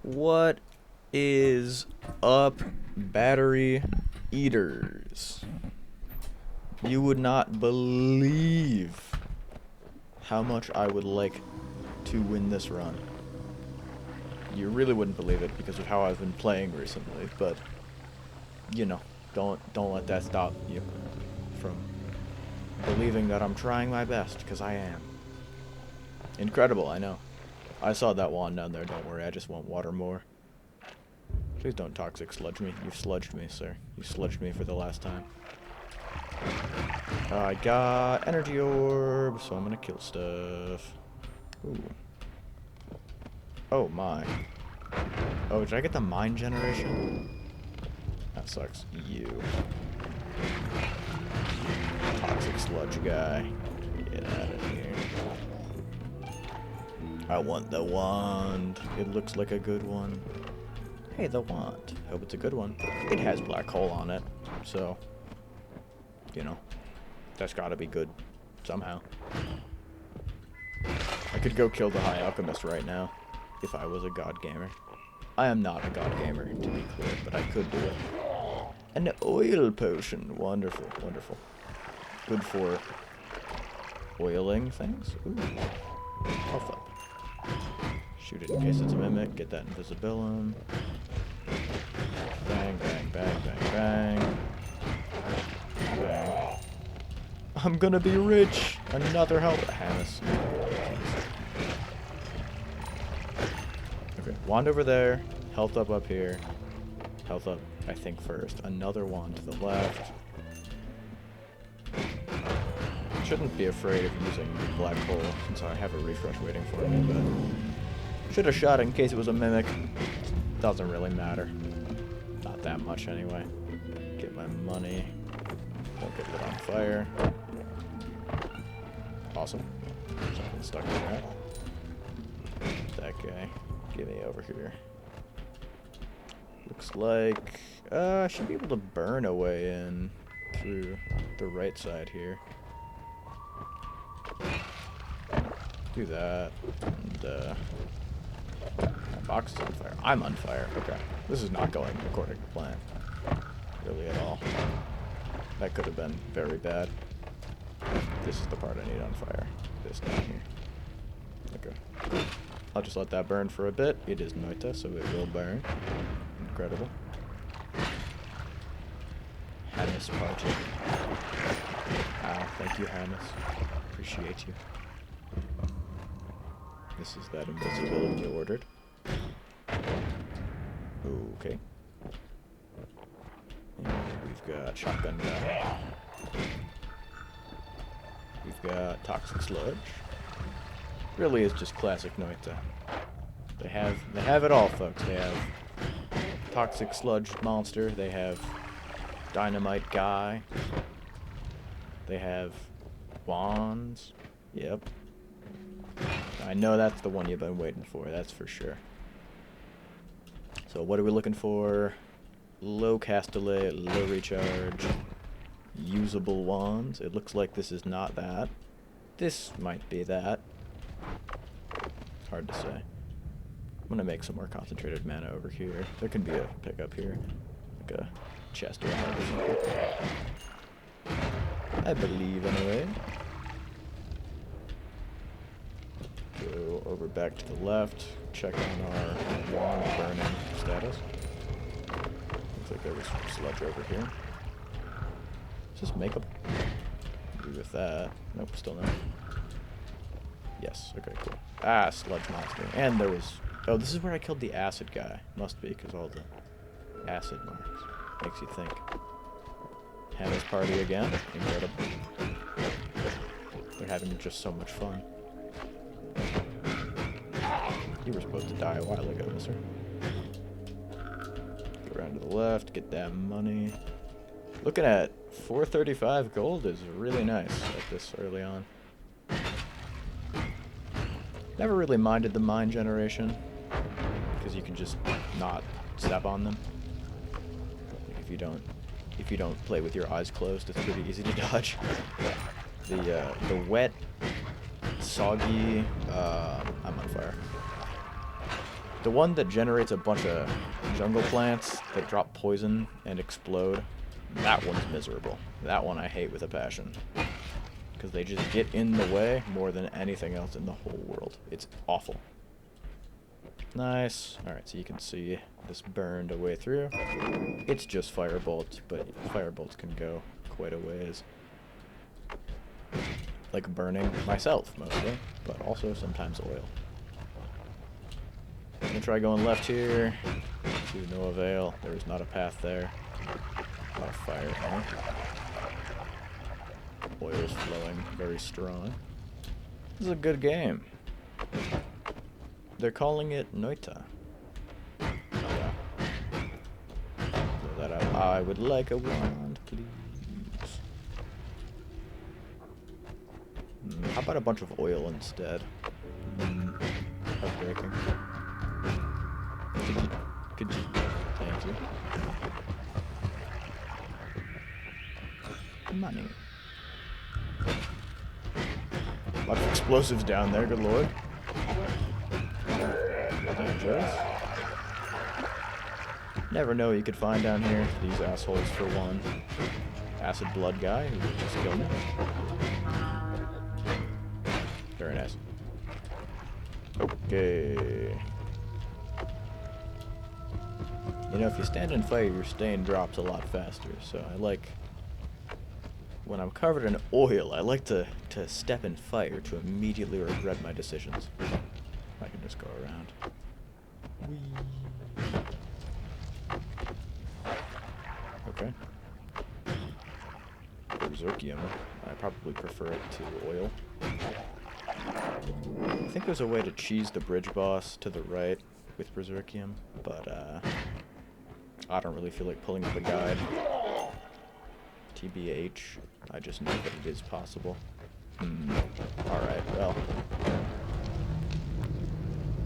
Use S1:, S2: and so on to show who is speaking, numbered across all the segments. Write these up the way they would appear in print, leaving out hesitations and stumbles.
S1: What is up, battery eaters? You would not believe how much I would like to win this run. You really wouldn't believe it because of how I've been playing recently, but you know, don't let that stop you from believing that I'm trying my best, because I am. Incredible, I know. I saw that wand down there, don't worry, I just want water more. Please don't toxic sludge me. You've sludged me, sir. You sludged me for the last time. I got energy orb, so I'm gonna kill stuff. Ooh. Oh my. Oh, did I get the mine generation? That sucks. You. Toxic sludge guy. Get out of here. I want the wand. It looks like a good one. Hey, the wand. Hope it's a good one. It has black hole on it, so, you know, that's gotta be good somehow. I could go kill the High Alchemist right now if I was a god gamer. I am not a god gamer, to be clear, but I could do it. An oil potion. Wonderful, wonderful. Good for oiling things. Ooh. Health up. Shoot it in case it's a mimic. Get that invisibilum. Bang, bang, bang, bang, bang. Bang. I'm gonna be rich. Another health. Hannes. Okay, wand over there. Health up here. Health up, I think, first. Another wand to the left. Shouldn't be afraid of using black hole since I have a refresh waiting for me, but should have shot it in case it was a mimic. Doesn't really matter. Not that much anyway. Get my money. Don't get lit on fire. Awesome. Something stuck in that. That guy. Get me over here. Looks like I should be able to burn a way in through the right side here. Do that. And my box is on fire. I'm on fire. Okay. This is not going according to plan. Really at all. That could have been very bad. This is the part I need on fire. This down here. Okay. I'll just let that burn for a bit. It is Noita, so it will burn. Incredible. Hannes party. Ah, thank you, Hannes. Appreciate you. This is that invisibility you ordered. Okay. And we've got shotgun guy. We've got toxic sludge. Really is just classic Noita. They have it all, folks. They have toxic sludge monster. They have dynamite guy. They have wands. Yep. I know that's the one you've been waiting for, that's for sure. So what are we looking for? Low cast delay, low recharge, usable wands. It looks like this is not that. This might be that. Hard to say. I'm gonna make some more concentrated mana over here. There can be a pickup here. Like a chest or something. I believe anyway. Go over back to the left, check on our wand burning status. Looks like there was sludge over here. Let's just make a do with that. Nope, still no. Yes, okay, cool. Ah, sludge monster. And there was... Oh, this is where I killed the acid guy. Must be, because all the acid marks. Makes you think. Hannah's party again. Incredible. They're having just so much fun. You were supposed to die a while ago, mister. Go around to the left, get that money. Looking at 435 gold is really nice at this early on. Never really minded the mine generation, because you can just not step on them. If you don't play with your eyes closed, it's pretty easy to dodge. The wet, soggy, I'm on fire. The one that generates a bunch of jungle plants that drop poison and explode, that one's miserable. That one I hate with a passion. Because they just get in the way more than anything else in the whole world. It's awful. Nice. Alright, so you can see this burned a way through. It's just firebolts, but firebolts can go quite a ways. Like burning myself, mostly, but also sometimes oil. I'm gonna try going left here. To no avail. There is not a path there. A lot of fire here. Oil's flowing very strong. This is a good game. They're calling it Noita. Oh, yeah. So that I would like a wand, please. How about a bunch of oil instead? Heartbreaking. Could you? Thank you. Money. A lot of explosives down there, good lord. Dangerous. Never know what you could find down here. These assholes, for one. Acid blood guy who just killed me. Very nice. Okay. You know, if you stand and fire, your stain drops a lot faster, so I like... When I'm covered in oil, I like to step in fire to immediately regret my decisions. I can just go around. Whee. Okay. Berserkium. I probably prefer it to oil. I think there's a way to cheese the bridge boss to the right with Berserkium, but I don't really feel like pulling up a guide. TBH. I just know that it is possible. Alright, well.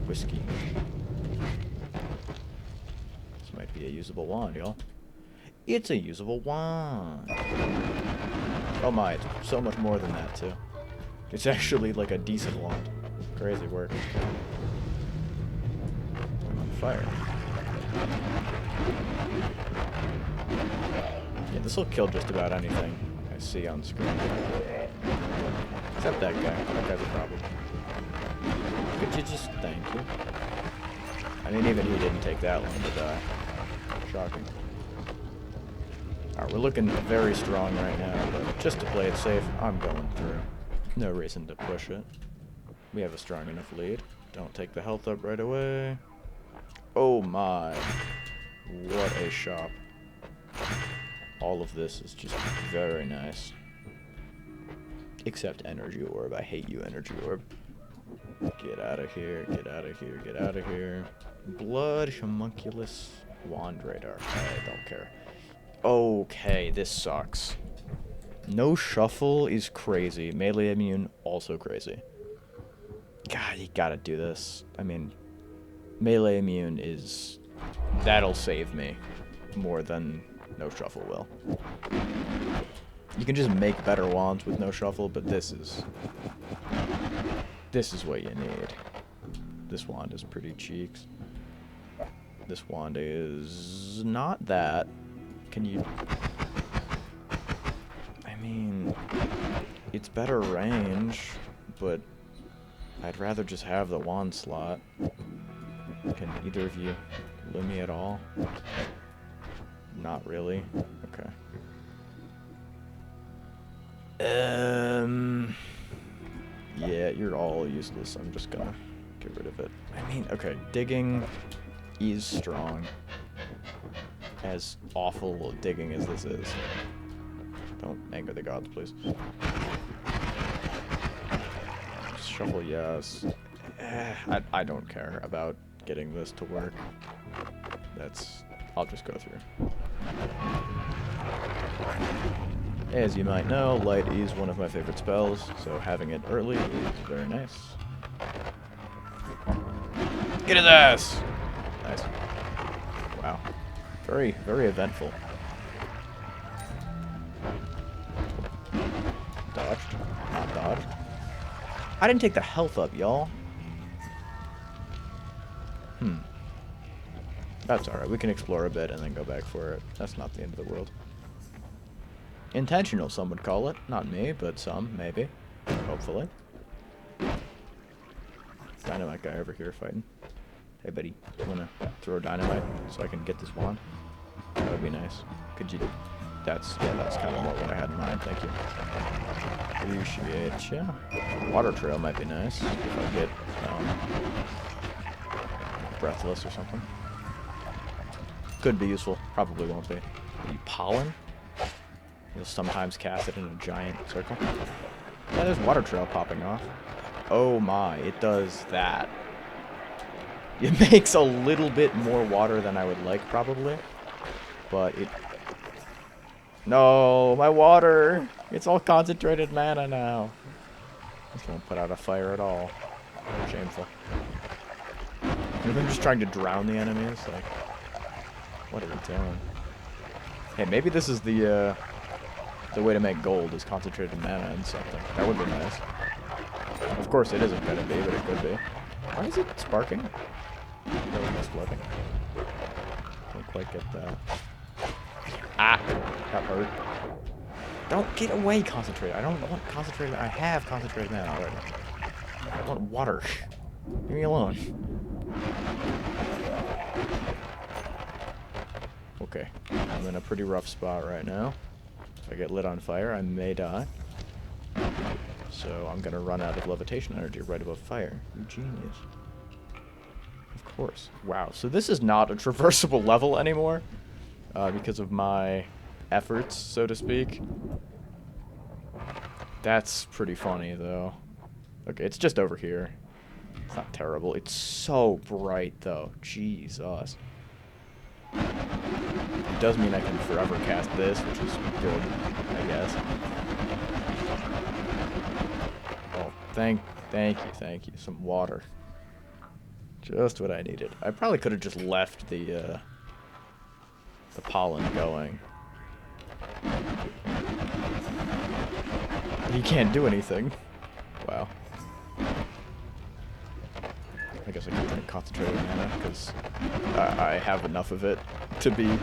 S1: Whiskey. This might be a usable wand, y'all. It's a usable wand! Oh my, it's so much more than that, too. It's actually like a decent wand. Crazy work. I'm on fire. Yeah, this will kill just about anything I see on screen. Except that guy. That guy's a problem. Could you just... Thank you. I mean, even he didn't take that long to die. Shocking. Alright, we're looking very strong right now, but just to play it safe, I'm going through. No reason to push it. We have a strong enough lead. Don't take the health up right away. Oh my. What a shop. All of this is just very nice. Except energy orb. I hate you, energy orb. Get out of here, get out of here, get out of here. Blood, homunculus, wand radar. I don't care. Okay, this sucks. No shuffle is crazy. Melee immune, also crazy. God, you gotta do this. I mean, melee immune is... That'll save me more than no shuffle will. You can just make better wands with no shuffle, but this is what you need. This wand is pretty cheeks. This wand is not that. Can you... I mean, it's better range, but I'd rather just have the wand slot. Can either of you lure me at all? Not really. Okay. Yeah, you're all useless. I'm just gonna get rid of it. I mean, okay, digging is strong. As awful digging as this is. Don't anger the gods, please. Shuffle, yes. I don't care about getting this to work. I'll just go through. As you might know, light is one of my favorite spells, so having it early is very nice. Get his ass! Nice. Wow. Very, very eventful. Dodged. Not dodged. I didn't take the health up, y'all. That's alright. We can explore a bit and then go back for it. That's not the end of the world. Intentional, some would call it. Not me, but some, maybe. Hopefully. Dynamite guy over here fighting. Hey, buddy. You wanna throw dynamite so I can get this wand? That would be nice. Could you... that's kind of more what I had in mind. Thank you. Appreciate ya. Water trail might be nice if I get breathless or something. Could be useful. Probably won't be. Maybe pollen? You'll sometimes cast it in a giant circle. Yeah, there's water trail popping off. Oh my, it does that. It makes a little bit more water than I would like, probably. But it... no, my water! It's all concentrated mana now. This won't put out a fire at all. Shameful. I'm just trying to drown the enemies. Like, what are we doing? Hey, maybe this is the way to make gold is concentrated mana and something. That would be nice. Of course, it isn't gonna be, but it could be. Why is it sparking? Really must looking. Don't quite get that. Ah! That hurt. Don't get away, concentrated. I don't want concentrated. I have concentrated mana already. I want water. Leave me alone. Okay. I'm in a pretty rough spot right now. If I get lit on fire, I may die. So I'm gonna run out of levitation energy right above fire. You genius. Of course. Wow. So this is not a traversable level anymore. Because of my efforts, so to speak. That's pretty funny, though. Okay, it's just over here. It's not terrible. It's so bright, though. Jesus. It does mean I can forever cast this, which is good, I guess. Oh, thank you. Some water. Just what I needed. I probably could have just left the pollen going. He can't do anything. Wow. I guess I can drink concentrated mana, because I have enough of it to be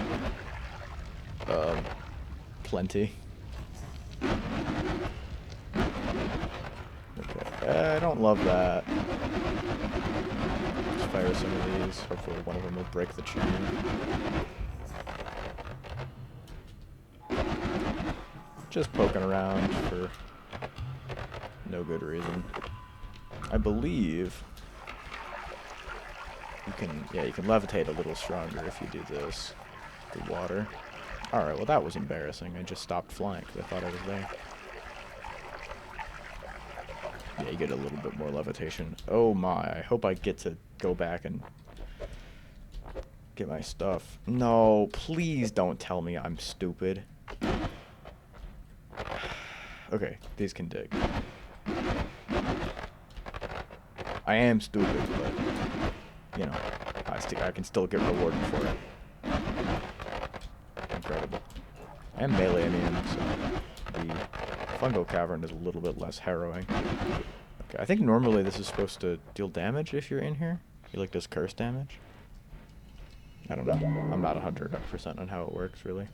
S1: plenty. Okay, I don't love that. Let's fire some of these. Hopefully one of them will break the chain. Just poking around for no good reason. I believe you can, yeah, you can levitate a little stronger if you do this. The water. Alright, well that was embarrassing. I just stopped flying because I thought I was there. Yeah, you get a little bit more levitation. Oh my, I hope I get to go back and get my stuff. No, please don't tell me I'm stupid. Okay, these can dig. I am stupid, but, you know, I can still get rewarded for it. Incredible. I am melee immune, so the fungal cavern is a little bit less harrowing. Okay, I think normally this is supposed to deal damage if you're in here. You like does curse damage? I don't know. I'm not 100% on how it works, really.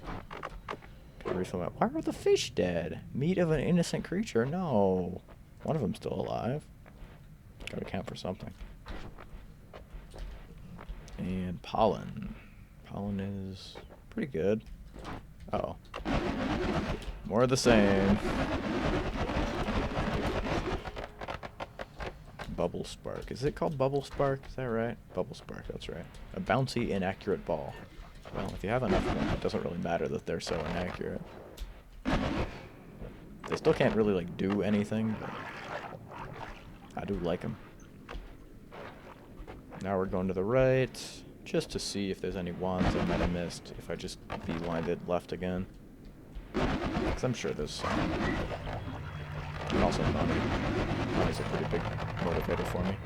S1: Why are the fish dead? Meat of an innocent creature? No. One of them's still alive. Gotta count for something. And pollen. Pollen is pretty good. Uh-oh. More of the same. Bubble Spark. Is it called Bubble Spark? Is that right? Bubble Spark, that's right. A bouncy, inaccurate ball. Well, if you have enough of them, it doesn't really matter that they're so inaccurate. They still can't really, like, do anything, but I do like them. Now we're going to the right, just to see if there's any wands I might have missed, if I just beelined it left again. Because I'm sure there's some. And also money. Money's a pretty big motivator for me.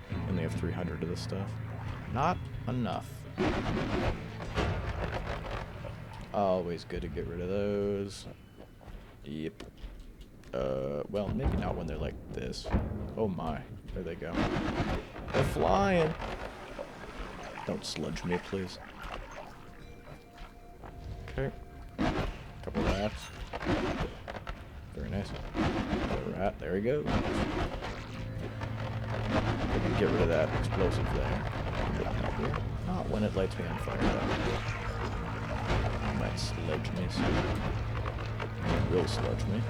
S1: I only have 300 of this stuff. Not enough. Always good to get rid of those. Yep. Well, maybe not when they're like this. Oh my. There they go. They're flying. Don't sludge me, please. Okay. Couple rats. Very nice. Another rat. There we go. We can get rid of that explosive there. Not when it lights me on fire, though. It might sludge me soon. It will sludge me.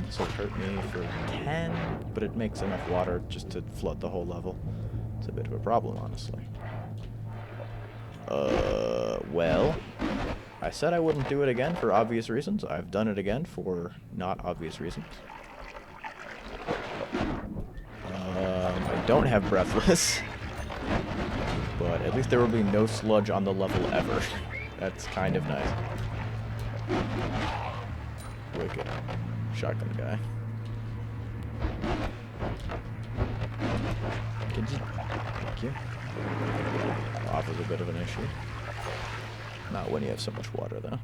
S1: This will hurt me for 10, but it makes enough water just to flood the whole level. It's a bit of a problem, honestly. Well, I said I wouldn't do it again for obvious reasons. I've done it again for not obvious reasons. I don't have Breathless, but at least there will be no sludge on the level ever. That's kind of nice. Wicked. Shotgun guy. Thank you. Off is a bit of an issue. Not when you have so much water, though.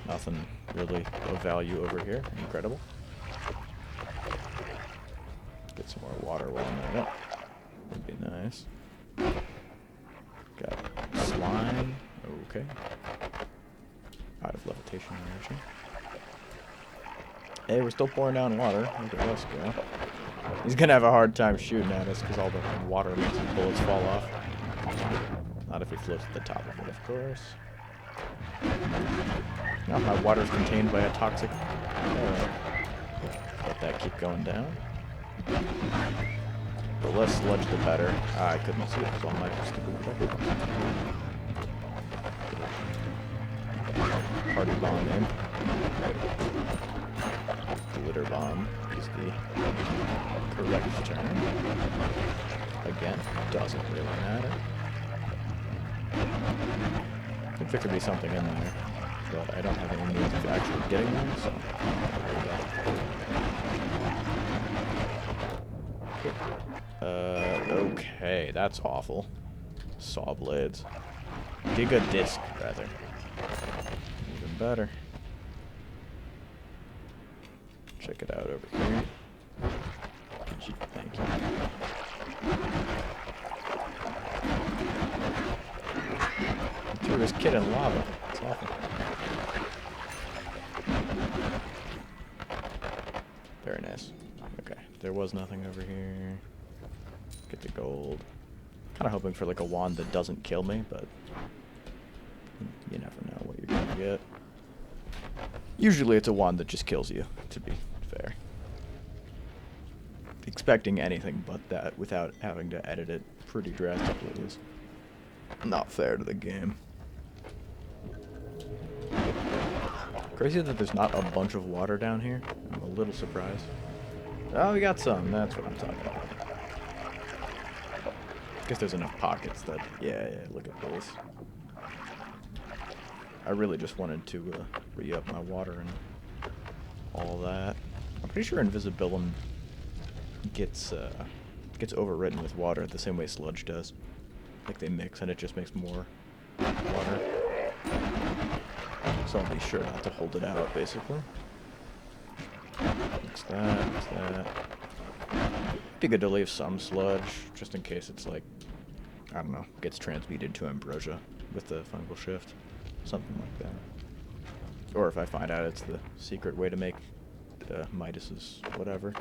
S1: Nothing really of value over here. Incredible. Get some more water while I'm at it. Would be nice. Got slime. Okay. Out of levitation energy. Hey, we're still pouring down water. Look at us go. He's gonna have a hard time shooting at us because all the water makes his bullets fall off. Not if he floats at the top of it, of course. Now my water's contained by a toxic... let that keep going down. The less sludge, the better. Ah, I couldn't see it because all my stupid weapons. Party bomb in. Glitter bomb is the correct term. Again, doesn't really matter. I think there could be something in there, but I don't have any means of actually getting there, so okay, that's awful. Saw blades. Giga disc, rather. Even better. Check it out over here. Thank you. He threw his kid in lava. It's awful. Very nice. Okay, there was nothing over here. Get the gold. Kind of hoping for like a wand that doesn't kill me, but you never know what you're gonna get. Usually it's a wand that just kills you, to be fair. Expecting anything but that without having to edit it pretty drastically is not fair to the game. Crazy that there's not a bunch of water down here. I'm a little surprised. Oh, we got some. That's what I'm talking about. I guess there's enough pockets that... Yeah, look at this. I really just wanted to re-up my water and all that. I'm pretty sure Invisibilum gets overwritten with water the same way sludge does. Like they mix and it just makes more water. So I'll be sure not to hold it out, basically. Mix that, mix that. Be good to leave some sludge, just in case it's like, I don't know, gets transmuted to ambrosia with the fungal shift. Something like that. Or if I find out it's the secret way to make Midas's whatever.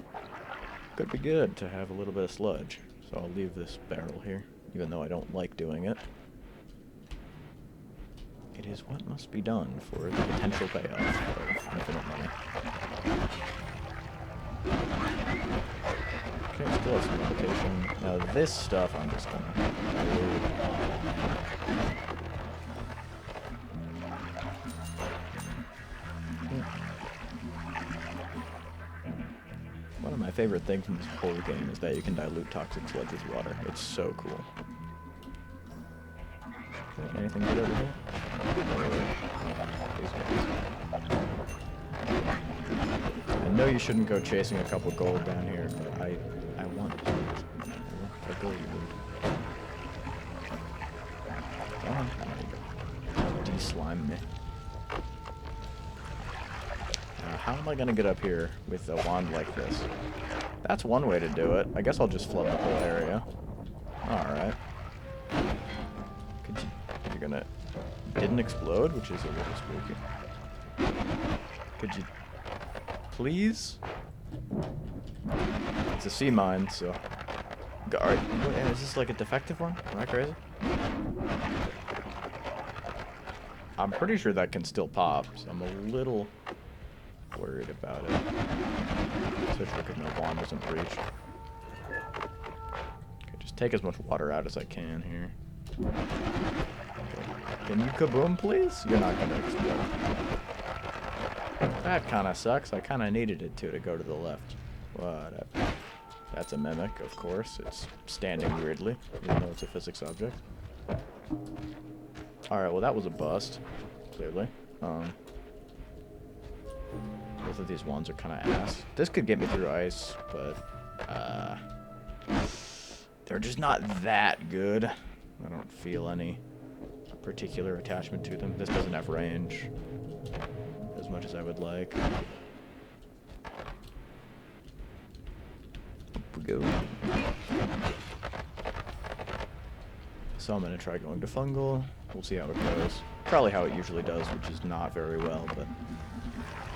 S1: Could be good to have a little bit of sludge. So I'll leave this barrel here, even though I don't like doing it. It is what must be done for the potential payoff of infinite money. Okay, still have some limitation. Now this stuff I'm just gonna... One of my favorite things in this whole game is that you can dilute toxic sludge with water. It's so cool. Okay, anything good over here? I know you shouldn't go chasing a couple gold down here, but I want a gold loot. Come on, there you go. De-slime me. How am I gonna get up here with a wand like this? That's one way to do it. I guess I'll just flood the whole area. Alright. You're gonna... Didn't explode, which is a little spooky. Could you... Please? It's a sea mine, so... Alright, is this like a defective one? Am I crazy? I'm pretty sure that can still pop, so I'm a little worried about it. Especially because my wand doesn't reach. Okay, just take as much water out as I can here. Okay. Can you kaboom, please? You're not gonna explode. That kind of sucks. I kind of needed it to go to the left. Whatever. That's a mimic, of course. It's standing weirdly, even though it's a physics object. Alright, well that was a bust, clearly. Both of these ones are kind of ass. This could get me through ice, but they're just not that good. I don't feel any particular attachment to them. This doesn't have range as much as I would like. Up we go. So I'm going to try going to fungal. We'll see how it goes. Probably how it usually does, which is not very well, but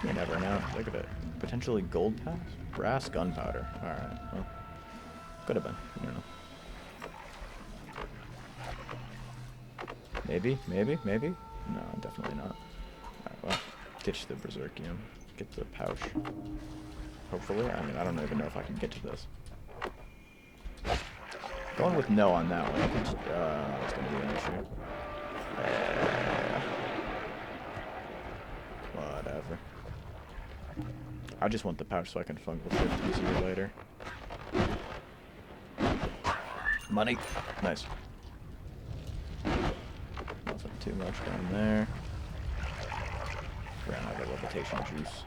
S1: you never know. Look at it. Potentially gold pass? Brass gunpowder. Alright, well, could have been. I don't know. Maybe? No, definitely not. Alright, well, ditch the berserkium. Get the pouch. Hopefully. I mean, I don't even know if I can get to this. Going with no on that one. It's going to be an issue. Whatever. I just want the pouch so I can fungal shift easier later. Money. Nice. Nothing too much down there. Ran out of levitation juice.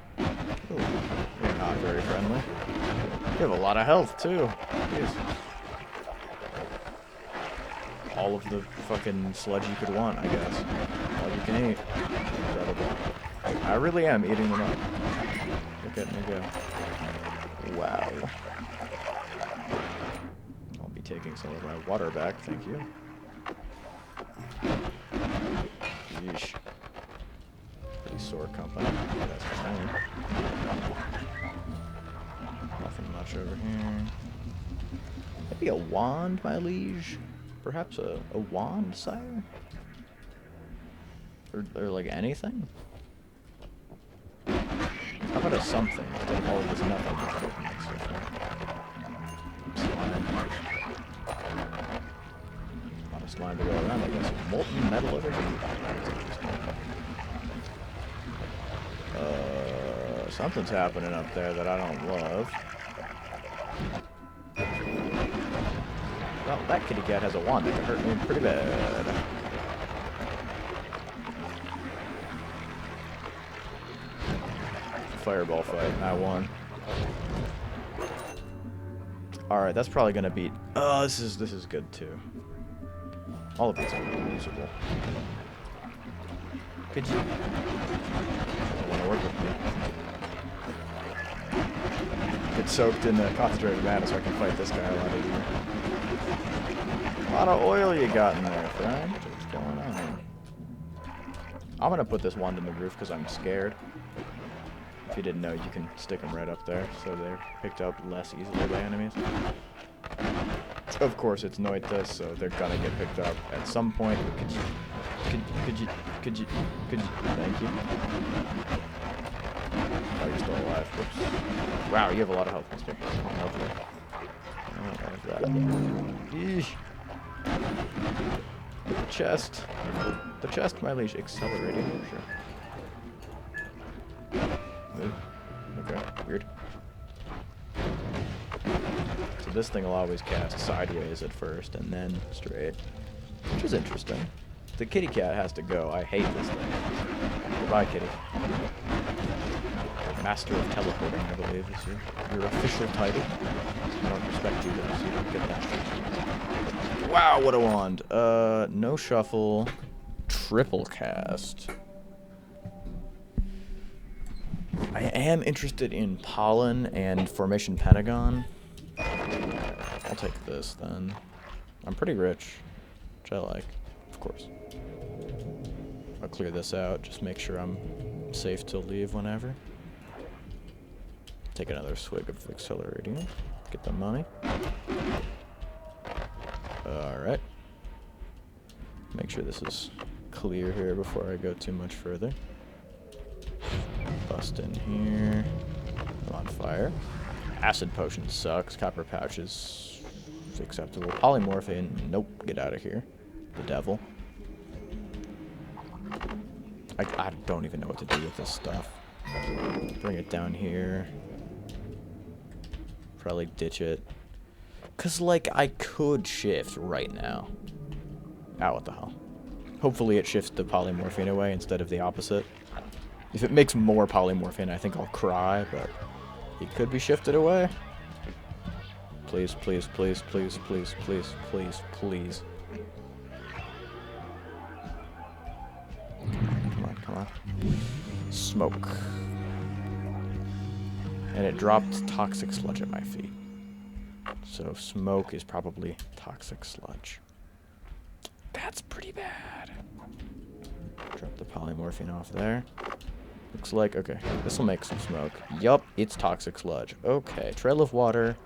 S1: Ooh, you're not very friendly. You have a lot of health too. Jeez. All of the fucking sludge you could want, I guess. All you can eat. Incredible. I really am eating them up. Look at me go. Wow. I'll be taking some of my water back, thank you. Yeesh. Pretty sore company. That's fine. Nothing much over here. Maybe a wand, my liege? Perhaps a wand, sire? Or like anything? How about a something instead of all of this nothing? Slime. A lot of slime to go around, I guess. Molten metal over here. Something's happening up there that I don't love. Well, that kitty cat has a wand that can hurt me pretty bad. Fireball fight, I won. Alright, that's probably gonna beat... Oh, this is good too. All of these are usable. Could you... don't want to work with me. Get soaked in concentrated mana so I can fight this guy a lot easier. A lot of oil you got in there, friend. What's going on? I'm gonna put this wand in the roof because I'm scared. If you didn't know, you can stick them right up there so they're picked up less easily by enemies. Of course, it's Noita, so they're gonna get picked up at some point. Could you, thank you. Oh, you're still alive. Whoops. Wow, you have a lot of health, mister. Lovely. Oh, that. Eesh. The chest. The chest, my liege. Accelerating motion. Move. Okay, weird. So this thing will always cast sideways at first and then straight, which is interesting. The kitty cat has to go. I hate this thing. Goodbye, kitty. Master of teleporting, I believe, is your official title. I don't respect you, though, so you don't get that. Wow, what a wand. No shuffle. Triple cast. I am interested in pollen and formation pentagon. I'll take this then. I'm pretty rich, which I like, of course. I'll clear this out, just make sure I'm safe to leave whenever. Take another swig of accelerating. Get the money. Alright. Make sure this is clear here before I go too much further. Bust in here. I'm on fire. Acid potion sucks. Copper pouches acceptable. Polymorphine, nope. Get out of here. The devil. I don't even know what to do with this stuff. Bring it down here. Probably ditch it. Cause like I could shift right now. Ah, what the hell. Hopefully it shifts the polymorphine away instead of the opposite. If it makes more polymorphine, I think I'll cry, but it could be shifted away. Please, please, please, please, please, please, please, please. Come on, come on. Smoke. And it dropped toxic sludge at my feet. So smoke is probably toxic sludge. That's pretty bad. Drop the polymorphine off there. Looks like, okay, this will make some smoke. Yup, it's toxic sludge. Okay, trail of water.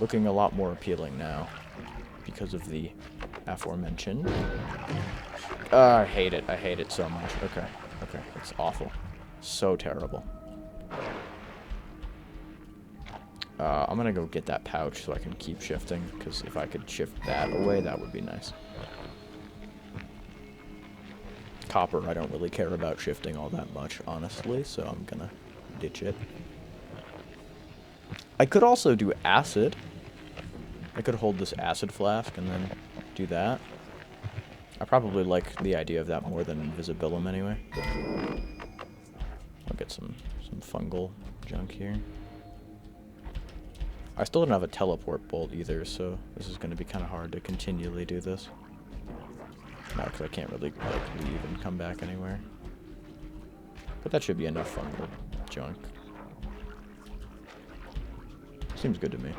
S1: Looking a lot more appealing now because of the aforementioned. I hate it. I hate it so much. Okay, okay, it's awful. So terrible. I'm gonna go get that pouch so I can keep shifting, because if I could shift that away, that would be nice. Copper, I don't really care about shifting all that much, honestly, so I'm gonna ditch it. I could also do acid. I could hold this acid flask and then do that. I probably like the idea of that more than invisibilum anyway. I'll get some fungal junk here. I still don't have a teleport bolt either, so this is going to be kind of hard to continually do this. No, because I can't really like leave and come back anywhere. But that should be enough fungal junk. Seems good to me.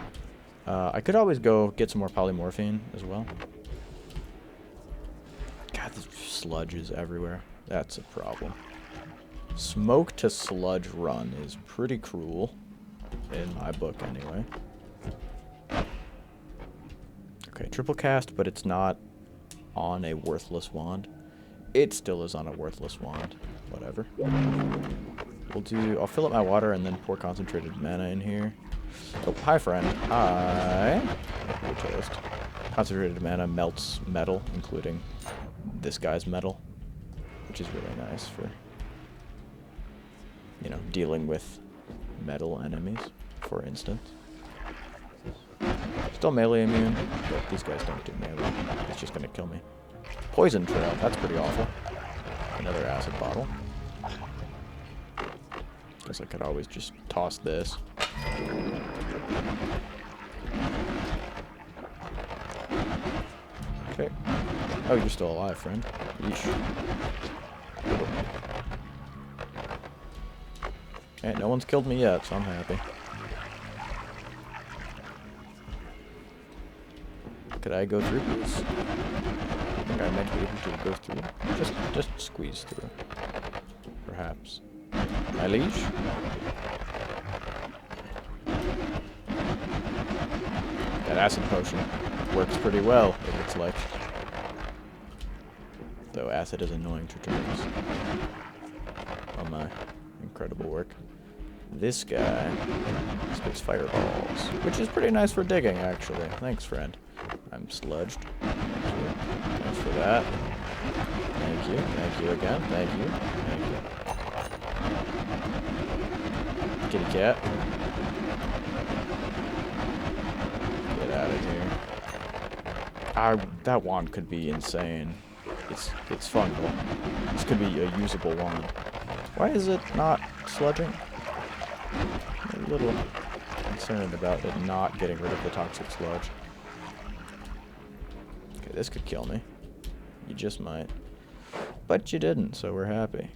S1: I could always go get some more polymorphine as well. God, this sludge is everywhere. That's a problem. Smoke to sludge run is pretty cruel. In my book, anyway. Okay, triple cast, but it's not on a worthless wand. It still is on a worthless wand. Whatever. I'll fill up my water and then pour concentrated mana in here. Oh, hi, friend. Hi. Your toast. Concentrated mana melts metal, including this guy's metal, which is really nice for, you know, dealing with metal enemies, for instance. Still melee immune, but these guys don't do melee. It's just gonna kill me. Poison trail, that's pretty awful. Another acid bottle. Guess I could always just toss this. Okay. Oh, you're still alive, friend. Yeesh. Okay, no one's killed me yet, so I'm happy. Could I go through these? I think I might be able to go through. Just squeeze through. Perhaps. My liege? That acid potion works pretty well, it looks like. Though acid is annoying to dragons. Oh my. Incredible work. This guy spits fireballs, which is pretty nice for digging, actually. Thanks, friend. I'm sludged. Thanks for that. Thank you. Thank you again. Thank you. Thank you. Kitty cat. Get out of here. That wand could be insane. It's fungal. This could be a usable wand. Why is it not sludging? I'm a little concerned about it not getting rid of the toxic sludge. Okay, this could kill me. You just might. But you didn't, so we're happy.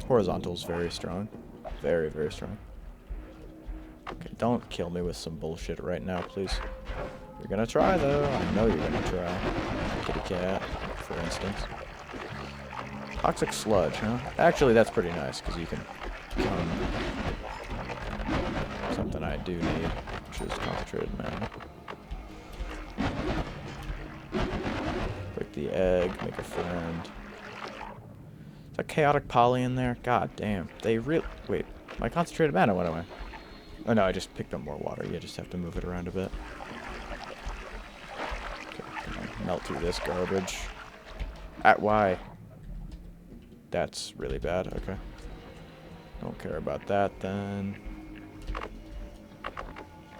S1: Horizontal's very strong. Very, very strong. Okay, don't kill me with some bullshit right now, please. You're gonna try, though. I know you're gonna try. Kitty cat, for instance. Toxic sludge, huh? Actually, that's pretty nice, because you can become something I do need, which is concentrated mana. Break the egg, make a friend. Is that chaotic poly in there? God damn. They really... Wait, my concentrated mana went away. Oh no, I just picked up more water. You just have to move it around a bit. Okay, come on, melt through this garbage. Why? That's really bad. Okay. Don't care about that then.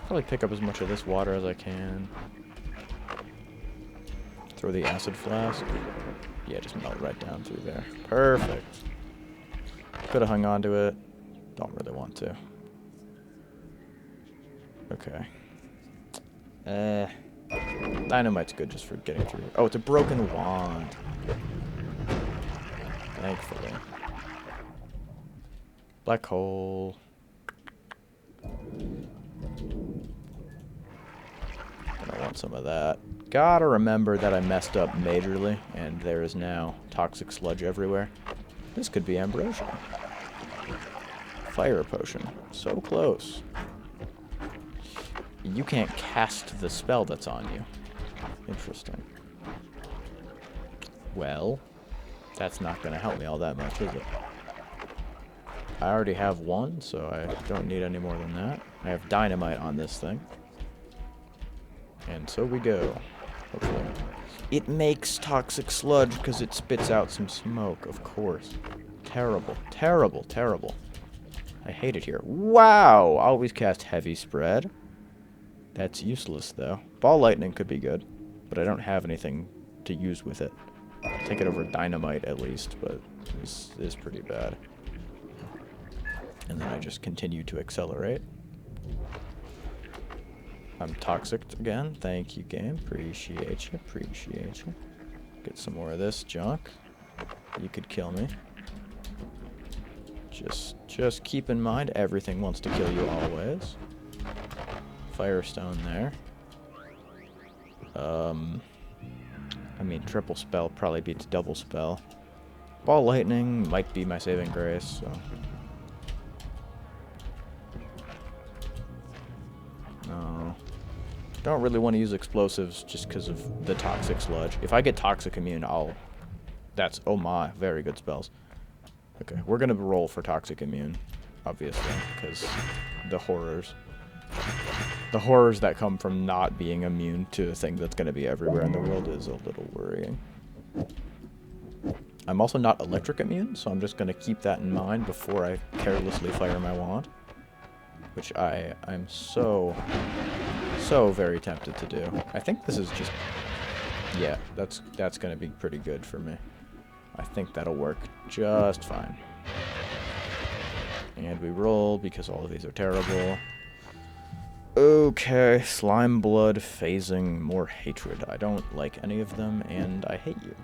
S1: Probably pick up as much of this water as I can. Throw the acid flask. Yeah, just melt right down through there. Perfect. Could have hung on to it. Don't really want to. Okay. Dynamite's good just for getting through. Oh, it's a broken wand. Thankfully. Black hole. I want some of that. Gotta remember that I messed up majorly, and there is now toxic sludge everywhere. This could be ambrosia. Fire potion. So close. You can't cast the spell that's on you. Interesting. Well, that's not gonna help me all that much, is it? I already have one, so I don't need any more than that. I have dynamite on this thing. And so we go. Hopefully. It makes toxic sludge because it spits out some smoke, of course. Terrible, terrible, terrible. I hate it here. Wow! Always cast heavy spread. That's useless, though. Ball lightning could be good, but I don't have anything to use with it. I'll take it over dynamite at least, but this is pretty bad. And then I just continue to accelerate. I'm toxic again. Thank you, game. Appreciate you. Appreciate you. Get some more of this junk. You could kill me. Just keep in mind, everything wants to kill you always. Firestone there. I mean, triple spell probably beats double spell. Ball lightning might be my saving grace, so... No. Don't really want to use explosives just because of the toxic sludge. If I get toxic immune, that's, oh my, very good spells. Okay, we're gonna roll for toxic immune, obviously, because the horrors. The horrors that come from not being immune to a thing that's gonna be everywhere in the world is a little worrying. I'm also not electric immune, so I'm just gonna keep that in mind before I carelessly fire my wand. Which I'm so very tempted to do. I think this is just... Yeah, that's gonna be pretty good for me. I think that'll work just fine. And we roll because all of these are terrible. Okay, slime blood, phasing, more hatred. I don't like any of them, and I hate you.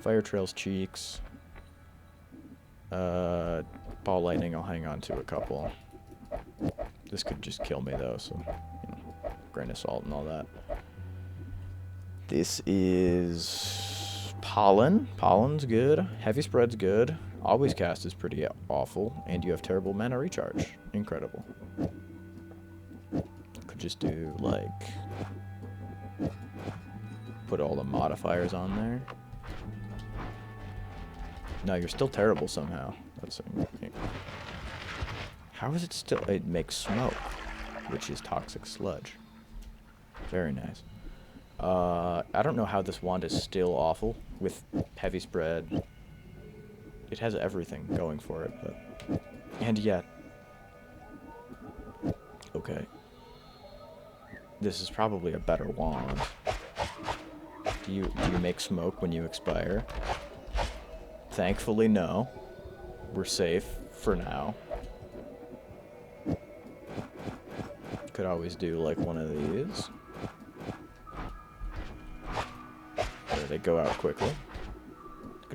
S1: Fire trails cheeks. Ball lightning, I'll hang on to a couple. This could just kill me though, so, you know, grain of salt and all that. This is pollen. Pollen's good. Heavy spread's good. Always cast is pretty awful, and you have terrible mana recharge. Incredible. Could just do like put all the modifiers on there. No, you're still terrible somehow. That's how is it still? It makes smoke, which is toxic sludge. Very nice. I don't know how this wand is still awful with heavy spread. It has everything going for it, but... And yet... Okay. This is probably a better wand. Do you make smoke when you expire? Thankfully, no. We're safe for now. Could always do like one of these. There, they go out quickly.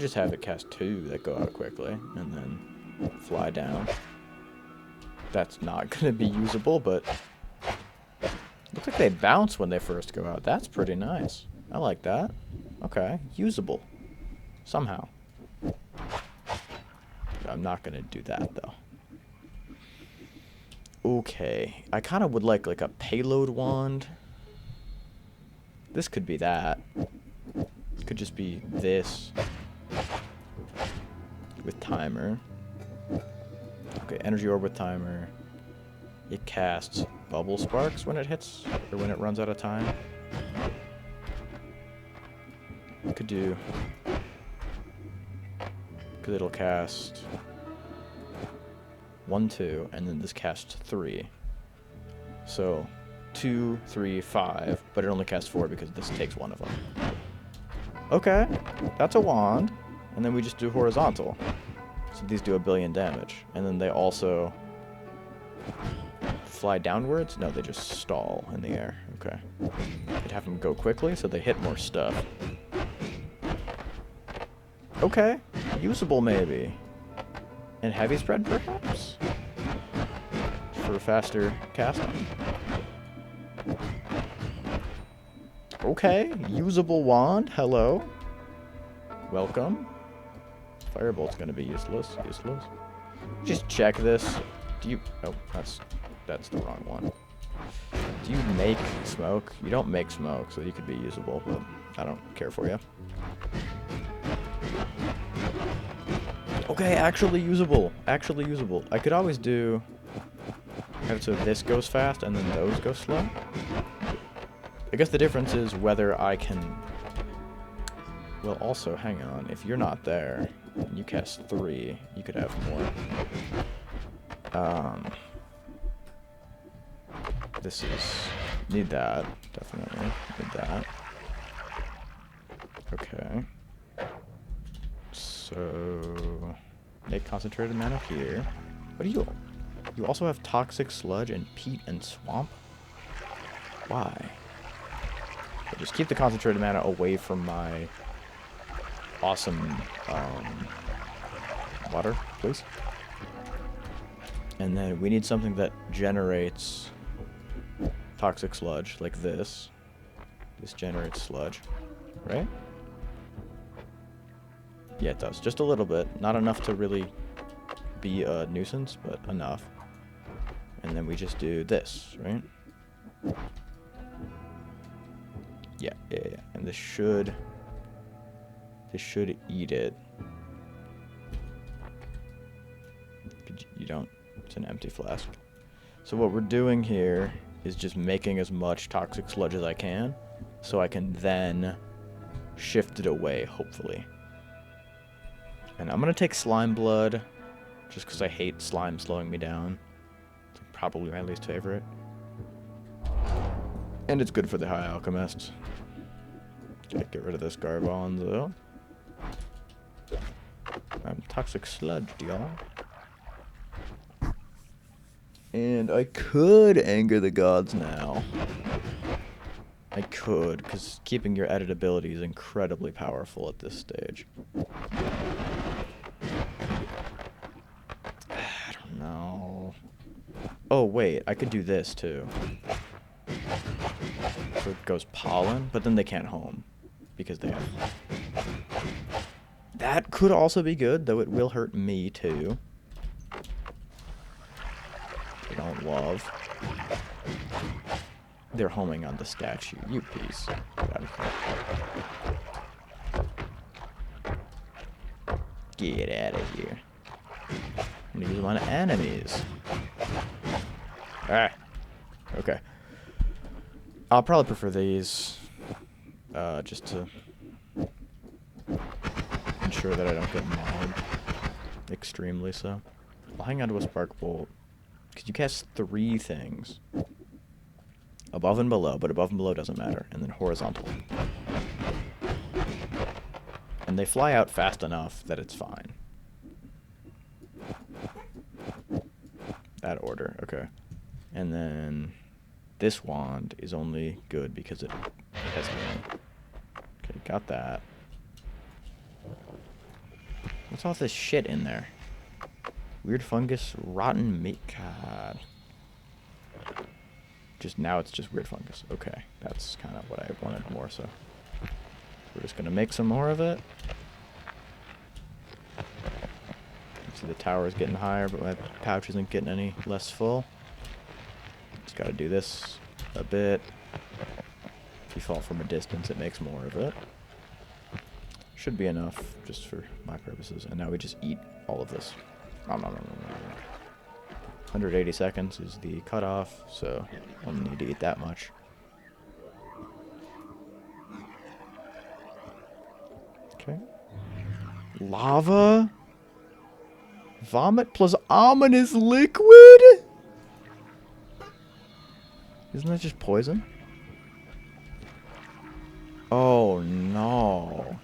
S1: could just have it cast 2 that go out quickly, and then fly down. That's not going to be usable, but looks like they bounce when they first go out. That's pretty nice. I like that. Okay, usable. Somehow. I'm not going to do that, though. Okay, I kind of would like a payload wand. This could be that. It could just be this with timer. Okay, energy orb with timer. It casts bubble sparks when it hits, or when it runs out of time. Could do, because it'll cast 1, 2, and then this casts 3. So 2, 3, 5, but it only casts 4 because this takes 1 of them. Okay, that's a wand, and then we just do horizontal. So these do 1 billion damage, and then they also fly downwards? No, they just stall in the air. Okay. Could have them go quickly, so they hit more stuff. Okay, usable maybe. And heavy spread, perhaps? For faster casting. Okay, usable wand. Hello. Welcome. Firebolt's gonna be useless. Useless. Just check this. Do you... Oh, that's the wrong one. Do you make smoke? You don't make smoke, so you could be usable, but I don't care for you. Okay, actually usable. Actually usable. I could always do... So this goes fast, and then those go slow. I guess the difference is whether I can... Well, also, hang on. If you're not there, and you cast 3, you could have more. This is... Need that. Definitely. Need that. Okay. So... Make concentrated mana here. What do you... You also have toxic sludge and peat and swamp? Why? So just keep the concentrated mana away from my awesome water, please. And then we need something that generates toxic sludge, like this. This generates sludge, right? Yeah, it does. Just a little bit. Not enough to really be a nuisance, but enough. And then we just do this, right? Yeah. And this should eat it. You don't, it's an empty flask. So what we're doing here is just making as much toxic sludge as I can, so I can then shift it away, hopefully. And I'm gonna take slime blood, just because I hate slime slowing me down. It's probably my least favorite. And it's good for the High Alchemist. Okay, get rid of this Garbanzo. I'm toxic sludge, y'all. And I could anger the gods now. I could, because keeping your editability is incredibly powerful at this stage. I don't know. Oh, wait, I could do this, too. So it goes pollen, but then they can't home. Because they have... That could also be good, though it will hurt me, too. I don't love. They're homing on the statue. You piece. Get out of here. Get out of here. I'm gonna use them on enemies. Ah. Okay. I'll probably prefer these. Just to ensure that I don't get mobbed. Extremely so. I'll hang on to a spark bolt. Because you cast 3 things. Above and below, but above and below doesn't matter. And then horizontal. And they fly out fast enough that it's fine. That order, okay. And then this wand is only good because it has healing. Okay, got that. What's all this shit in there? Weird fungus, rotten meat. God. Just now it's just weird fungus. Okay, that's kind of what I wanted more, so. We're just gonna make some more of it. See, the tower is getting higher, but my pouch isn't getting any less full. Just gotta do this a bit. If you fall from a distance, it makes more of it. Should be enough, just for my purposes. And now we just eat all of this. Nom, nom, nom, nom, nom. 180 seconds is the cutoff, so I don't need to eat that much. Okay. Lava? Vomit plus ominous liquid? Isn't that just poison? Oh no.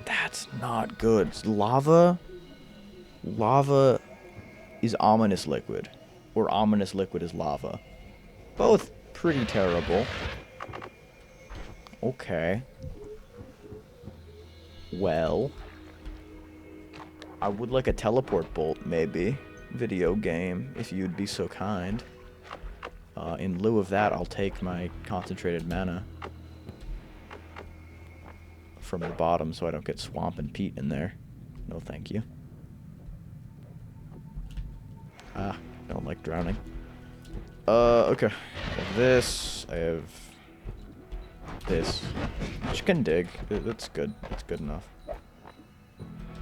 S1: That's not good. Lava? Lava is ominous liquid. Or ominous liquid is lava. Both pretty terrible. Okay. Well. I would like a teleport bolt, maybe. Video game, if you'd be so kind. In lieu of that, I'll take my concentrated mana from the bottom so I don't get swamp and peat in there. No thank you. Ah, don't like drowning. Okay. I have this. I have this. Which can dig. That's good. That's good enough.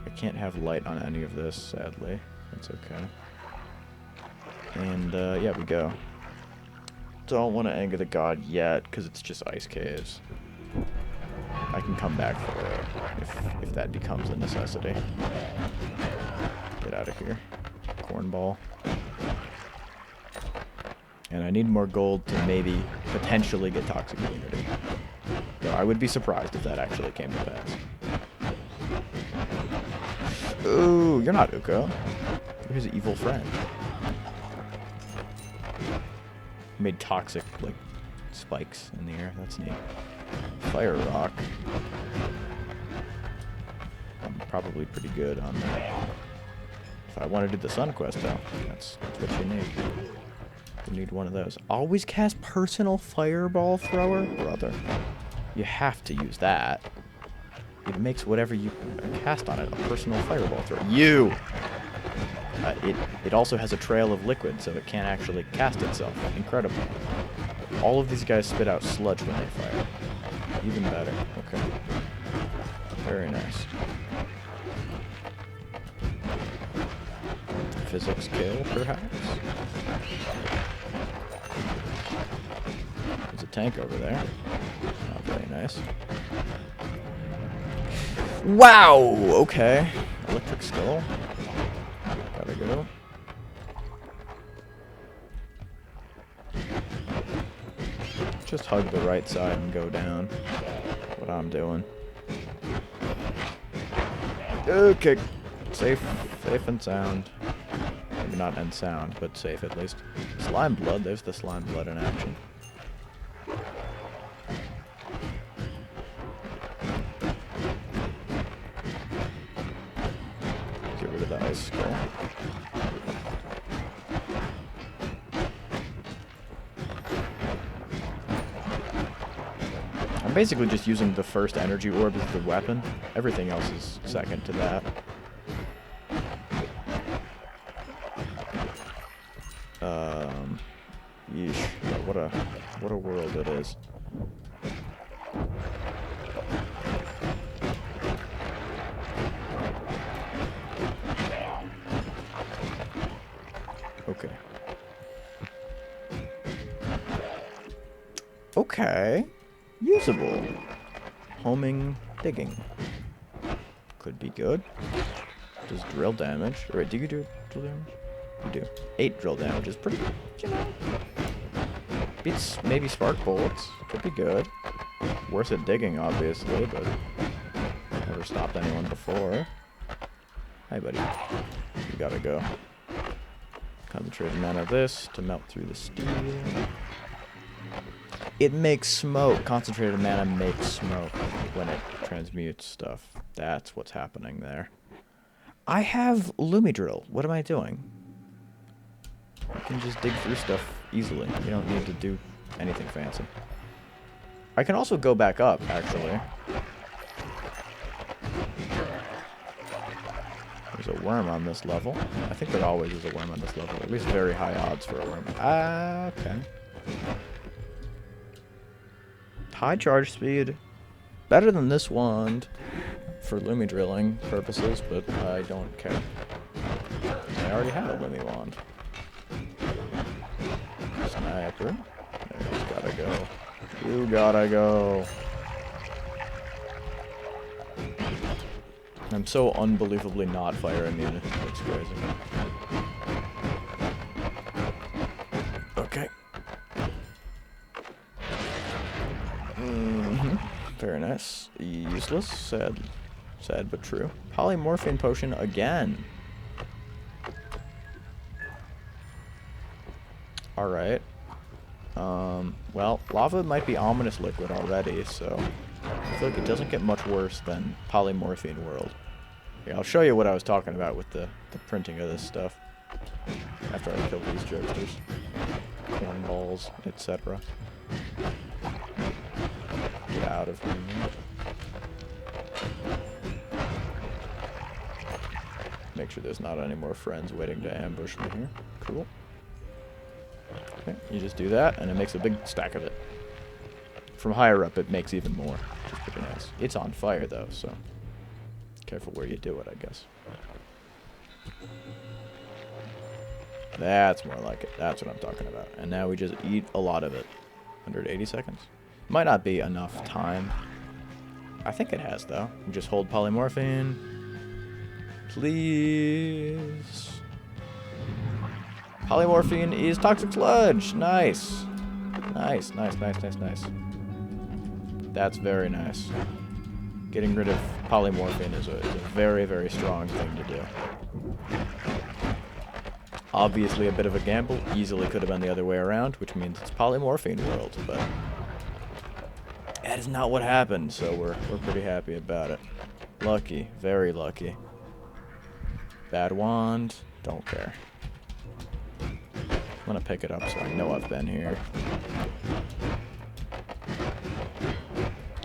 S1: I can't have light on any of this, sadly. That's okay. And, yeah, we go. Don't want to anger the god yet, because it's just ice caves. I can come back for it if that becomes a necessity. Get out of here. Cornball. And I need more gold to maybe potentially get toxic immunity. Though I would be surprised if that actually came to pass. Ooh, you're not Uko. You're his evil friend. Made toxic, like, spikes in the air. That's neat. Fire rock. I'm probably pretty good on that. If I want to do the sun quest, though, that's what you need. You need one of those. Always cast personal fireball thrower? Brother. You have to use that. It makes whatever you cast on it a personal fireball thrower. You! It also has a trail of liquid, so it can't actually cast itself. Incredible. All of these guys spit out sludge when they fire. Even better. Okay. Very nice. Physics kill, perhaps? There's a tank over there. Not very nice. Wow! Okay. Electric skull. Gotta go. Just hug the right side and go down. What I'm doing. Okay. Safe and sound. Maybe not and sound, but safe at least. Slime blood. There's the slime blood in action. Get rid of the ice skull. I'm basically just using the first energy orb as the weapon. Everything else is second to that. Yeesh. What a world it is. Okay. Okay. Usable. Homing, digging. Could be good. Does drill damage. Or wait, do you do drill damage? You do. 8 drill damage is pretty, you know. Beats maybe spark bullets. Could be good. Worse at digging, obviously, but never stopped anyone before. Hey, buddy. You gotta go. Concentrated mana of this to melt through the steel. It makes smoke. Concentrated mana makes smoke when it transmutes stuff. That's what's happening there. I have Lumidrill. What am I doing? You can just dig through stuff easily. You don't need to do anything fancy. I can also go back up, actually. There's a worm on this level. I think there always is a worm on this level. At least very high odds for a worm. Ah, okay. High charge speed. Better than this wand for Lumi drilling purposes, but I don't care. I already have a Lumi wand. Sniper. There's gotta go. You gotta go. I'm so unbelievably not fire immune. It's crazy. Okay. Very nice. Useless. Sad. Sad but true. Polymorphine potion again. Alright. Well, lava might be ominous liquid already, so I feel like it doesn't get much worse than polymorphine world. Here, I'll show you what I was talking about with the printing of this stuff. After I kill these jokesters. Cornballs, etc. Get out of here. Make sure there's not any more friends waiting to ambush me here. Cool. Okay, you just do that, and it makes a big stack of it. From higher up, it makes even more, which is pretty nice. It's on fire, though, so careful where you do it, I guess. That's more like it. That's what I'm talking about. And now we just eat a lot of it. 180 seconds. Might not be enough time. I think it has, though. You just hold polymorphine. Please. Polymorphine is toxic sludge. Nice. Nice, nice, nice, nice, nice. That's very nice. Getting rid of polymorphine is a very, very strong thing to do. Obviously a bit of a gamble. Easily could have been the other way around, which means it's polymorphine world, but that is not what happened, so we're pretty happy about it. Lucky. Very lucky. Bad wand. Don't care. I'm gonna pick it up so I know I've been here.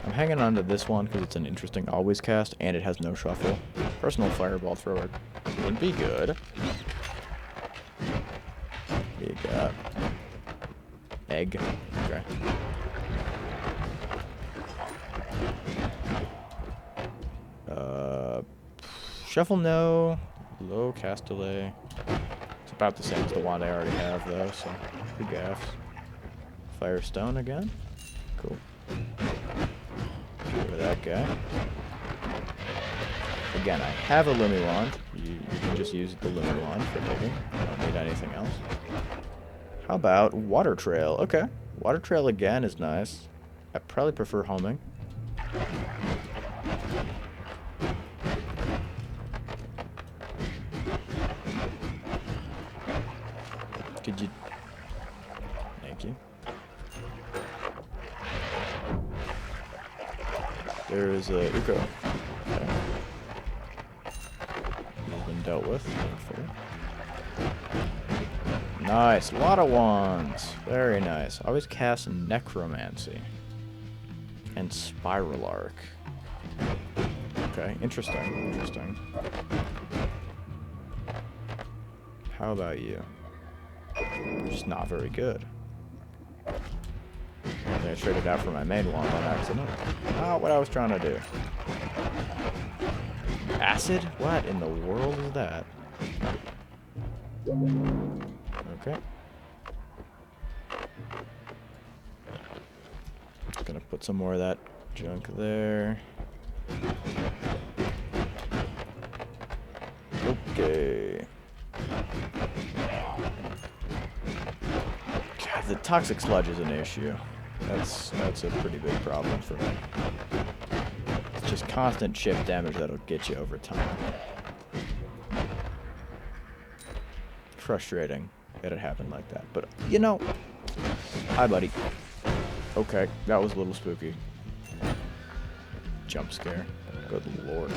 S1: I'm hanging on to this one because it's an interesting always cast and it has no shuffle. Personal fireball thrower would be good. You got egg. Okay. Shuffle no. Low cast delay. It's about the same as the wand I already have though, so who gaffs. Firestone again. Cool. Get rid of that guy. Again, I have a Lumi wand. You can just use the Lumi wand for digging. I don't need anything else. How about Water Trail? Okay. Water Trail again is nice. I probably prefer homing. Could you... Thank you. There's a Uko. Okay. He's been dealt with. Thankfully. Nice. A lot of wands. Very nice. Always cast Necromancy. And Spiral Arc. Okay. Interesting. Interesting. How about you? Just not very good. I traded out for my main wand on accident. Not what I was trying to do. Acid? What in the world is that? Okay. Gonna put some more of that junk there. Okay. God, the toxic sludge is an issue. That's a pretty big problem for me. It's just constant chip damage that'll get you over time. Frustrating that it happened like that. But, you know... Hi, buddy. Okay, that was a little spooky. Jump scare. Good lord.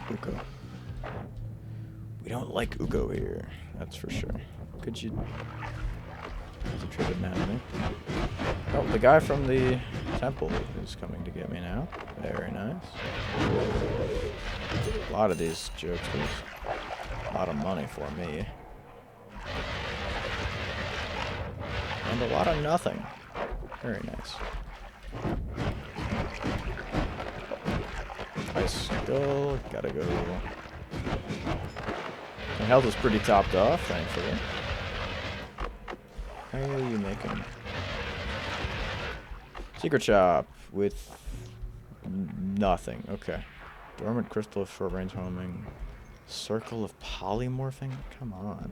S1: Uko. We don't like Uko here, that's for sure. Could you... Concentrated enemy. Oh, the guy from the temple is coming to get me now. Very nice. A lot of these jokesters. A lot of money for me. And a lot of nothing. Very nice. Ice skull. Gotta go. My health is pretty topped off, thankfully. How are you making? Secret shop with nothing. Okay. Dormant crystal of short range homing. Circle of polymorphing? Come on.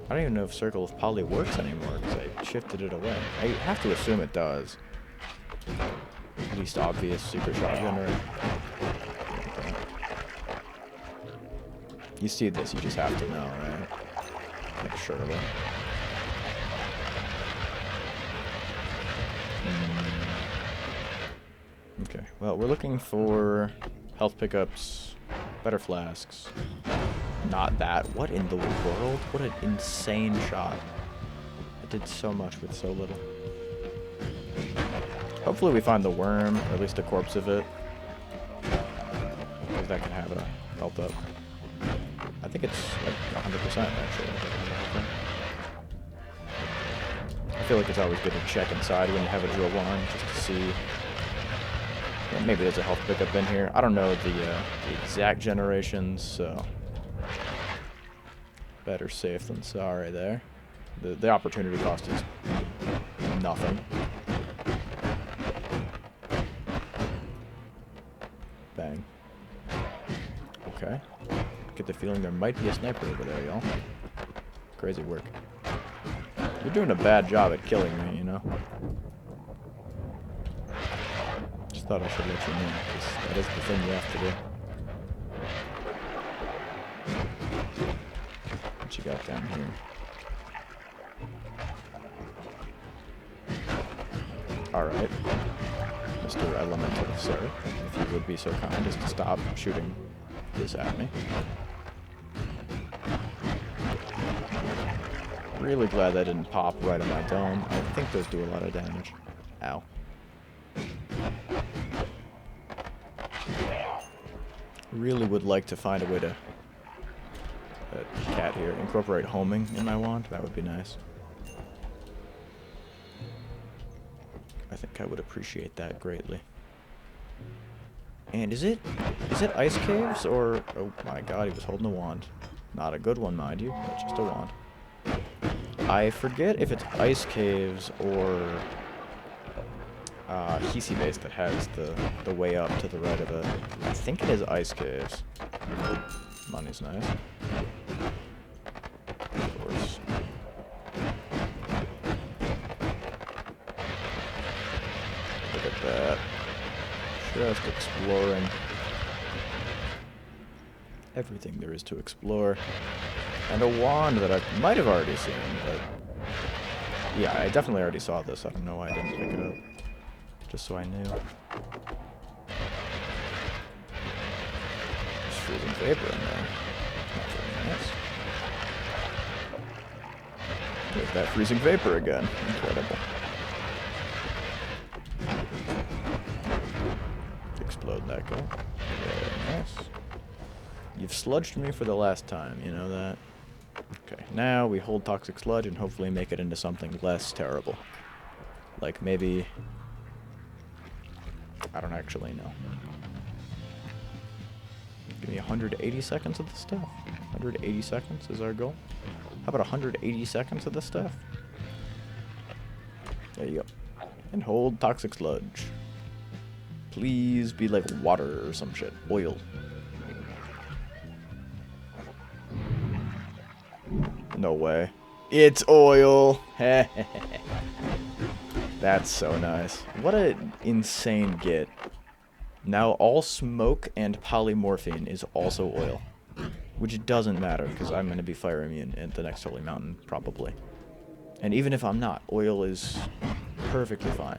S1: I don't even know if circle of poly works anymore because I shifted it away. I have to assume it does. Least obvious secret shop generator. Okay. You see this, you just have to know, right? Like surely. Okay, well, we're looking for health pickups, better flasks. Not that. What in the world? What an insane shot. I did so much with so little. Hopefully we find the worm, or at least a corpse of it. Because that can have a health up. I think it's like 100% actually. I feel like it's always good to check inside when you have a drill on, just to see. Yeah, maybe there's a health pickup in here. I don't know the exact generations, so better safe than sorry there. The opportunity cost is nothing. Bang. Okay. Get the feeling there might be a sniper over there, y'all. Crazy work. You're doing a bad job at killing me, you know? Just thought I should let you know, because that is the thing you have to do. What you got down here? Alright. Mr. Elemental, sir, if you would be so kind as to stop shooting this at me. Really glad that didn't pop right on my dome. I think those do a lot of damage. Ow. Really would like to find a way to... cat here. Incorporate homing in my wand. That would be nice. I think I would appreciate that greatly. And is it ice caves or... Oh my god, he was holding a wand. Not a good one, mind you, but just a wand. I forget if it's ice caves or Hisi base that has the way up to the right of it. I think it is ice caves. Money's nice. Of course. Look at that. Just exploring everything there is to explore. And a wand that I might have already seen, but... Yeah, I definitely already saw this. I don't know why I didn't pick it up. Just so I knew. There's freezing vapor in there. Not very nice. There's that freezing vapor again. Incredible. Explode that guy. Very nice. You've sludged me for the last time, you know that? Okay, now we hold toxic sludge and hopefully make it into something less terrible. Like maybe... I don't actually know. Give me 180 seconds of the stuff. 180 seconds is our goal. How about 180 seconds of the stuff? There you go. And hold toxic sludge. Please be like water or some shit. Oil. No way. It's oil. That's so nice. What an insane get. Now all smoke and polymorphine is also oil. Which doesn't matter, because I'm going to be fire immune at the next Holy Mountain, probably. And even if I'm not, oil is perfectly fine.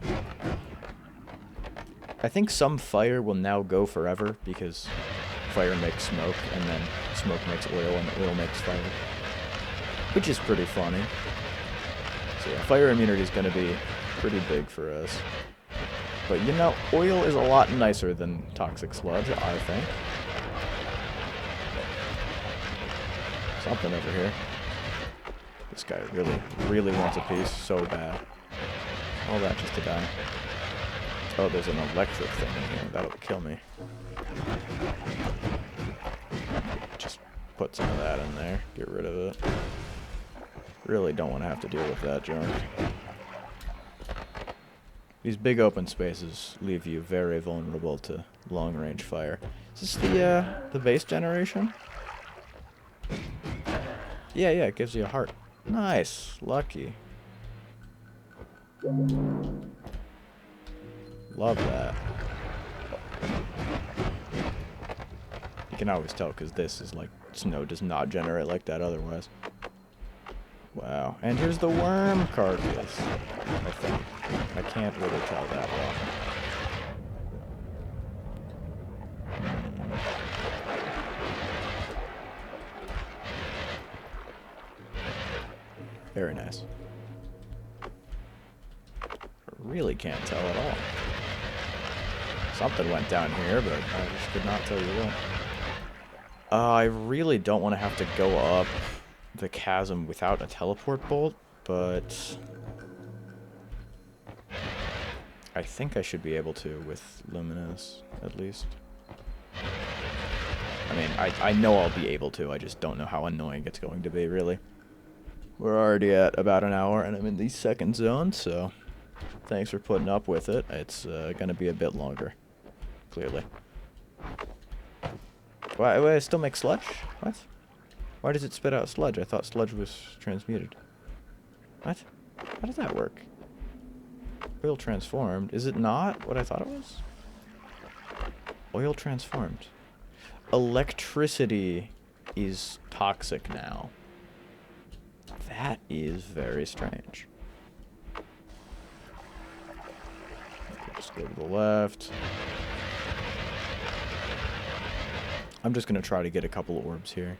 S1: I think some fire will now go forever because fire makes smoke, and then smoke makes oil, and oil makes fire. Which is pretty funny. So yeah, fire immunity is going to be pretty big for us. But you know, oil is a lot nicer than toxic sludge, I think. Something over here. This guy really, really wants a piece so bad. All that just to die. Oh, there's an electric thing in here. That'll kill me. Just put some of that in there. Get rid of it. Really don't want to have to deal with that junk. These big open spaces leave you very vulnerable to long-range fire. Is this the base generation? Yeah, it gives you a heart. Nice. Lucky. Love that. You can always tell because this is like, snow does not generate like that otherwise. Wow. And here's the worm carcass, I think. I can't really tell that well. Very nice. Really can't tell at all. Something went down here, but I just could not tell you what. I really don't want to have to go up the chasm without a teleport bolt, but I think I should be able to with Luminous, at least. I mean, I know I'll be able to, I just don't know how annoying it's going to be, really. We're already at about an hour, and I'm in the second zone, so thanks for putting up with it. It's going to be a bit longer, clearly. Why I still make sludge? What? Why does it spit out sludge? I thought sludge was transmuted. What? How does that work? Oil transformed. Is it not what I thought it was? Oil transformed. Electricity is toxic now. That is very strange. Just go to the left. I'm just going to try to get a couple orbs here.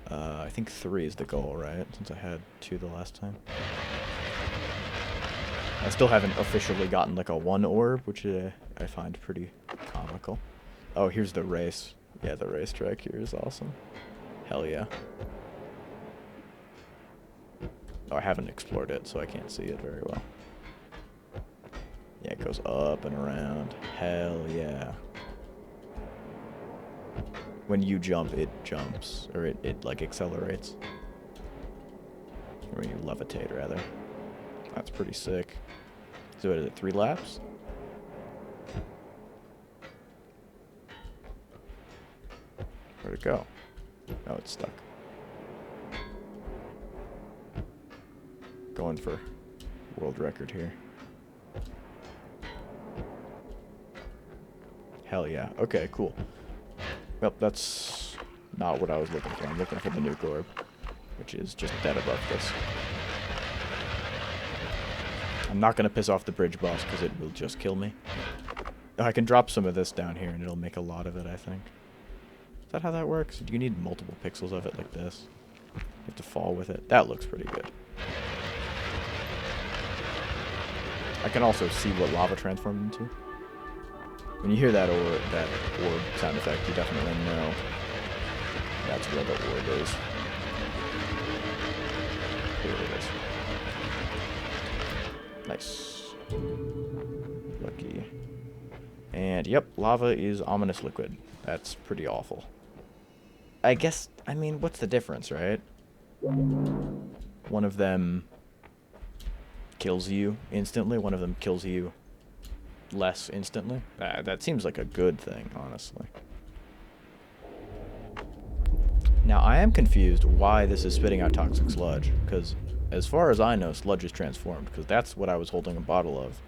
S1: I think 3 is the goal, right? Since I had 2 the last time. I still haven't officially gotten like a 1 orb, which I find pretty comical. Oh, here's the race. Yeah, the racetrack here is awesome. Hell yeah. Oh, I haven't explored it, so I can't see it very well. Yeah, it goes up and around. Hell yeah. When you jump, it jumps. Or it like, accelerates. Or when you levitate, rather. That's pretty sick. So what is it, 3 laps? Where'd it go? Oh, it's stuck. Going for world record here. Hell yeah. Okay, cool. Well, that's not what I was looking for. I'm looking for the nuke orb, which is just dead above this. I'm not going to piss off the bridge boss because it will just kill me. I can drop some of this down here and it'll make a lot of it, I think. Is that how that works? Do you need multiple pixels of it like this? You have to fall with it. That looks pretty good. I can also see what lava transformed into. When you hear that orb sound effect, you definitely know that's where the orb is. Here it is. Nice. Lucky. And yep, lava is ominous liquid. That's pretty awful. I guess, I mean, what's the difference, right? One of them kills you instantly, one of them kills you less instantly. That seems like a good thing, honestly. Now, I am confused why this is spitting out toxic sludge, because as far as I know, sludge is transformed, because that's what I was holding a bottle of.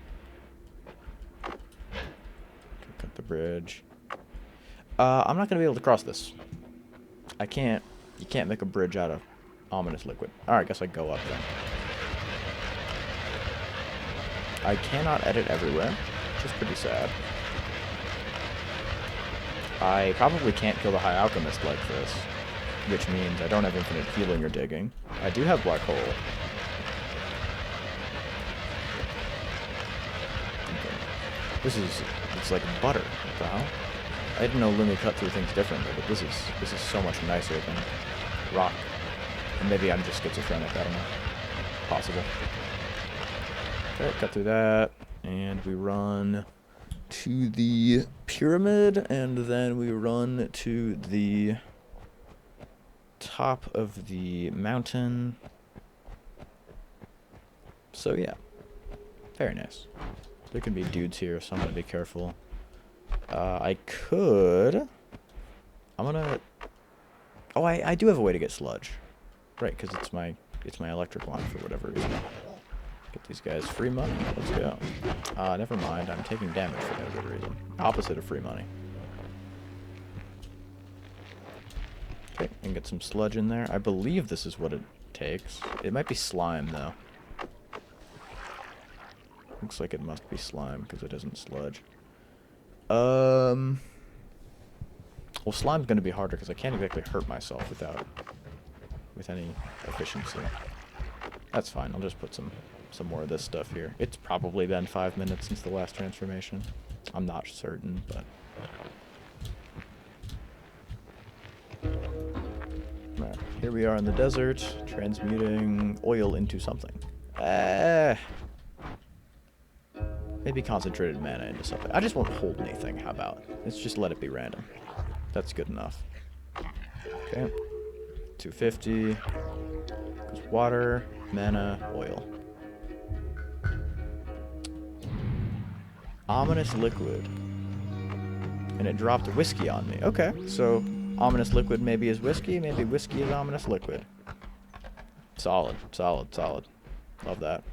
S1: Cut the bridge. I'm not going to be able to cross this. I can't. You can't make a bridge out of ominous liquid. Alright, I guess I go up then. I cannot edit everywhere, which is pretty sad. I probably can't kill the High Alchemist like this, which means I don't have infinite healing or digging. I do have Black Hole. Okay. It's like butter. What the hell? I didn't know Lumi cut through things differently, but this is so much nicer than rock. And maybe I'm just schizophrenic, I don't know. Possible. Okay, cut through that, and we run to the pyramid, and then we run to the top of the mountain. So yeah, very nice. There can be dudes here, so I'm gonna be careful. I do have a way to get sludge, right? Because it's my electric wand for whatever reason. Get these guys free money. Let's go. Never mind. I'm taking damage for no good reason. Opposite of free money. Okay, and get some sludge in there. I believe this is what it takes. It might be slime, though. Looks like it must be slime, because it isn't sludge. Well, slime's going to be harder, because I can't exactly hurt myself with any efficiency. That's fine. I'll just put some more of this stuff here. It's probably been 5 minutes since the last transformation. I'm not certain, but... Right, here we are in the desert, transmuting oil into something. Maybe concentrated mana into something. I just won't hold anything, how about? Let's just let it be random. That's good enough. Okay. 250. Goes water, mana, oil. Ominous liquid. And it dropped whiskey on me. Okay, so ominous liquid maybe is whiskey, maybe whiskey is ominous liquid. Solid, solid, solid. Love that.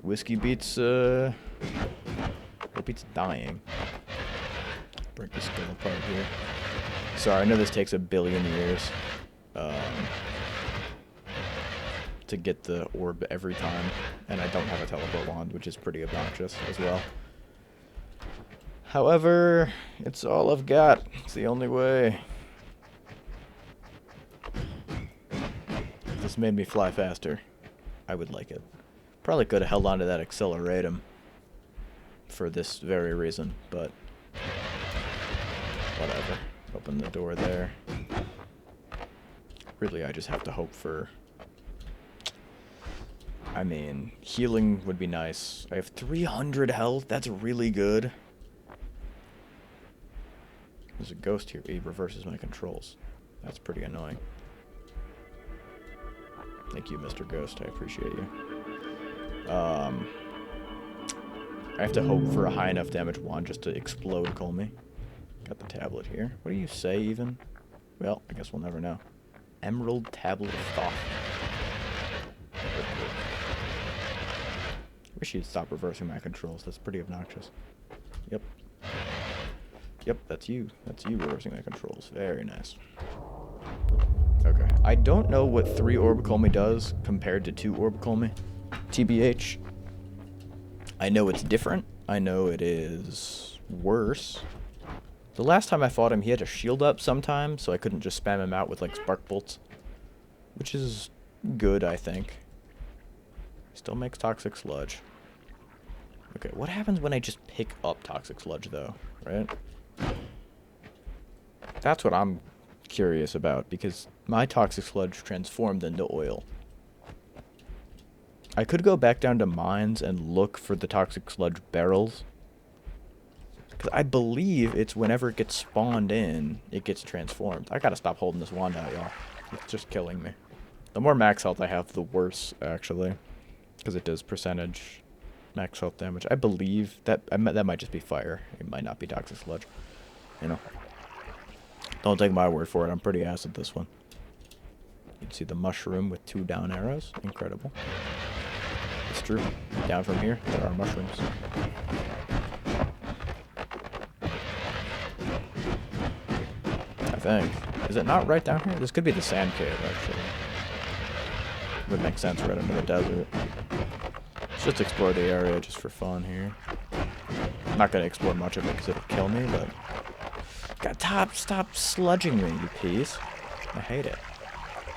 S1: Whiskey beats, it beats dying. Break this skill apart here. Sorry, I know this takes a billion years to get the orb every time, and I don't have a teleport wand, which is pretty obnoxious as well. However, it's all I've got. It's the only way. If this made me fly faster, I would like it. Probably could have held on to that acceleratum for this very reason, but whatever. Open the door there. Really, I just have to hope for... I mean, healing would be nice. I have 300 health. That's really good. There's a ghost here. He reverses my controls. That's pretty annoying. Thank you, Mr. Ghost. I appreciate you. I have to hope for a high enough damage wand just to explode Colmy. Got the tablet here. What do you say, even? Well, I guess we'll never know. Emerald Tablet of Thought. Wish you'd stop reversing my controls. That's pretty obnoxious. Yep. Yep, that's you. That's you reversing my controls. Very nice. Okay. I don't know what 3 Orb Colmy does compared to 2 Orb Colmy. TBH. I know it's different. I know it is worse. The last time I fought him, he had a shield up sometimes, so I couldn't just spam him out with, like, spark bolts. Which is good, I think. Still makes toxic sludge. Okay, what happens when I just pick up toxic sludge, though, right? That's what I'm curious about, because my toxic sludge transformed into oil. I could go back down to mines and look for the toxic sludge barrels. Because I believe it's whenever it gets spawned in, it gets transformed. I gotta stop holding this wand out, y'all. It's just killing me. The more max health I have, the worse, actually. Because it does percentage max health damage. I believe that that might just be fire. It might not be toxic sludge. You know. Don't take my word for it. I'm pretty ass at this one. You can see the mushroom with 2 down arrows. Incredible. It's true. Down from here, there are mushrooms. I think. Is it not right down here? This could be the sand cave, actually. Would make sense right under the desert. Let's just explore the area just for fun here. I'm not gonna explore much of it because it'll kill me, but... God, stop sludging me, you piece. I hate it.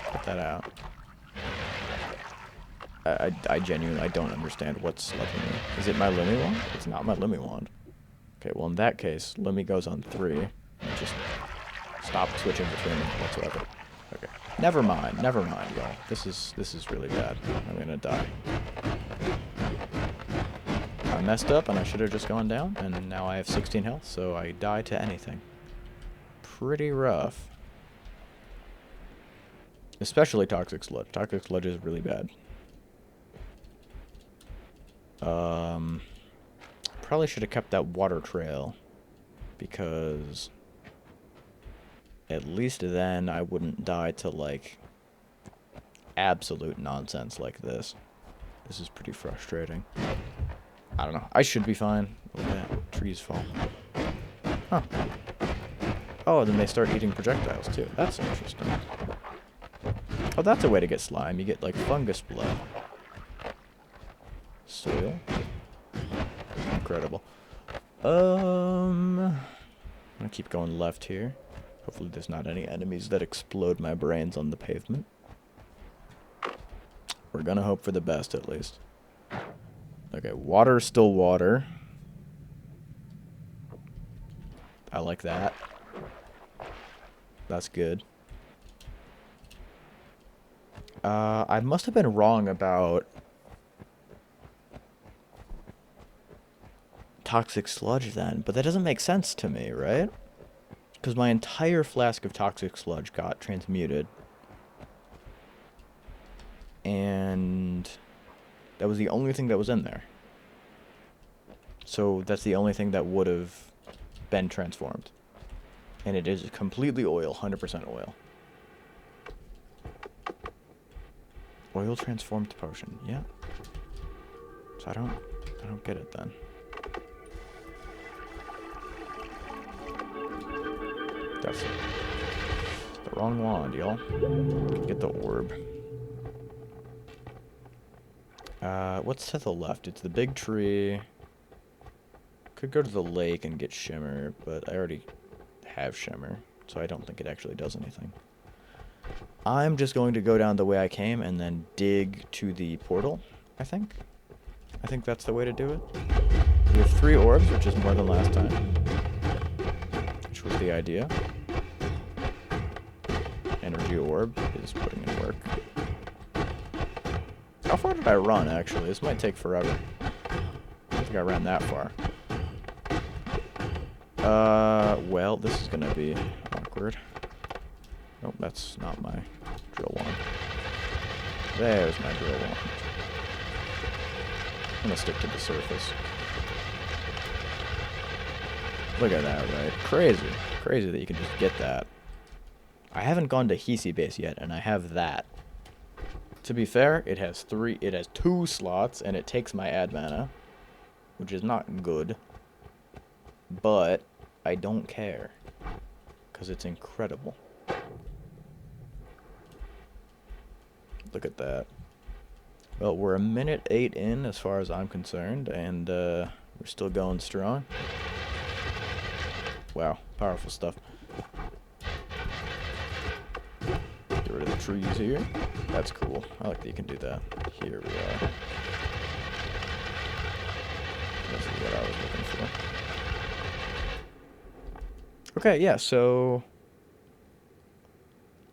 S1: Put that out. I genuinely, I don't understand what's sludging me. Is it my Limmy wand? It's not my Limmy wand. Okay, well in that case, Limmy goes on 3. Just stop switching between them whatsoever. Okay. Never mind, y'all. This is really bad. I'm gonna die. I messed up and I should have just gone down, and now I have 16 health, so I die to anything. Pretty rough. Especially Toxic Sludge. Toxic Sludge is really bad. Probably should have kept that water trail, because at least then I wouldn't die to, like, absolute nonsense like this. This is pretty frustrating. I don't know. I should be fine. Look at that. Trees fall. Huh. Oh, then they start eating projectiles, too. That's interesting. Oh, that's a way to get slime. You get, like, fungus blood. Soil. Incredible. I'm gonna keep going left here. Hopefully there's not any enemies that explode my brains on the pavement. We're gonna hope for the best, at least. Okay, water is still water. I like that. That's good. I must have been wrong about Toxic Sludge then, but that doesn't make sense to me, right? Because my entire flask of Toxic Sludge got transmuted. And that was the only thing that was in there. So that's the only thing that would have been transformed. And it is completely oil, 100% oil. Oil transformed potion, yeah. So I don't get it then. That's the wrong wand, y'all. Get the orb. What's to the left? It's the big tree. Could go to the lake and get Shimmer, but I already have Shimmer, so I don't think it actually does anything. I'm just going to go down the way I came and then dig to the portal, I think. I think that's the way to do it. We have 3 orbs, which is more than last time. Which was the idea. Energy orb is putting in work. How far did I run, actually? This might take forever. I don't think I ran that far. Well, this is gonna be awkward. Nope, that's not my drill wand. There's my drill wand. I'm gonna stick to the surface. Look at that, right? Crazy. Crazy that you can just get that. I haven't gone to Hisi base yet, and I have that. To be fair, it has 2 slots, and it takes my ad mana, which is not good. But I don't care, because it's incredible. Look at that. Well, we're 1:08 in as far as I'm concerned, and we're still going strong. Wow, powerful stuff. Get rid of the trees here. That's cool. I like that you can do that. Here we are. This is what I was looking for. Okay, yeah, so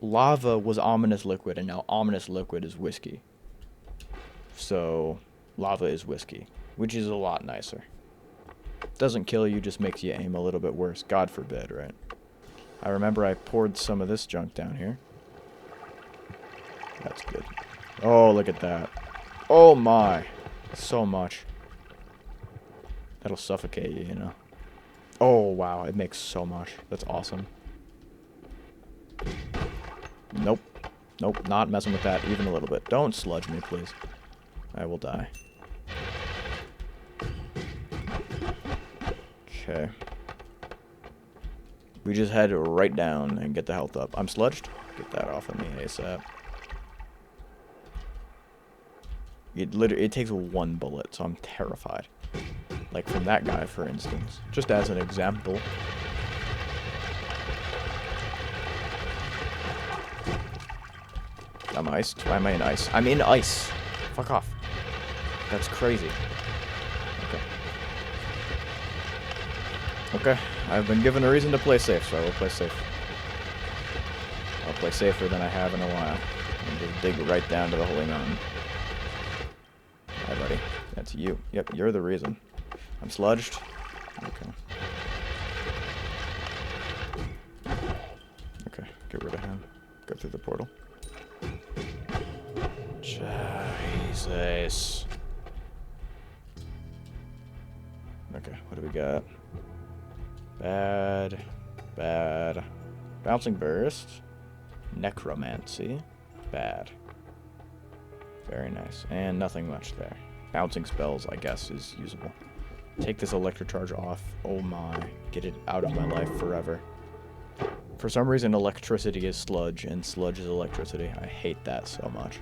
S1: lava was ominous liquid, and now ominous liquid is whiskey. So lava is whiskey, which is a lot nicer. Doesn't kill you, just makes you aim a little bit worse. God forbid, right? I remember I poured some of this junk down here. That's good. Oh, look at that. Oh my. So much. That'll suffocate you, you know. Oh, wow. It makes so much. That's awesome. Nope. Nope. Not messing with that even a little bit. Don't sludge me, please. I will die. Okay. We just head right down and get the health up. I'm sludged. Get that off of me ASAP. It takes one bullet, so I'm terrified. Like from that guy, for instance. Just as an example. I'm iced. Why am I in ice? I'm in ice. Fuck off. That's crazy. Okay. Okay. I've been given a reason to play safe, so I will play safe. I'll play safer than I have in a while. And just dig right down to the holy mountain. Hi, buddy. That's you. Yep, you're the reason. I'm sludged. Okay. Okay, get rid of him. Go through the portal. Jesus. Okay, what do we got? Bad. Bad. Bouncing burst. Necromancy. Bad. Very nice. And nothing much there. Bouncing spells, I guess, is usable. Take this electrocharge off. Oh my. Get it out of my life forever. For some reason, electricity is sludge, and sludge is electricity. I hate that so much.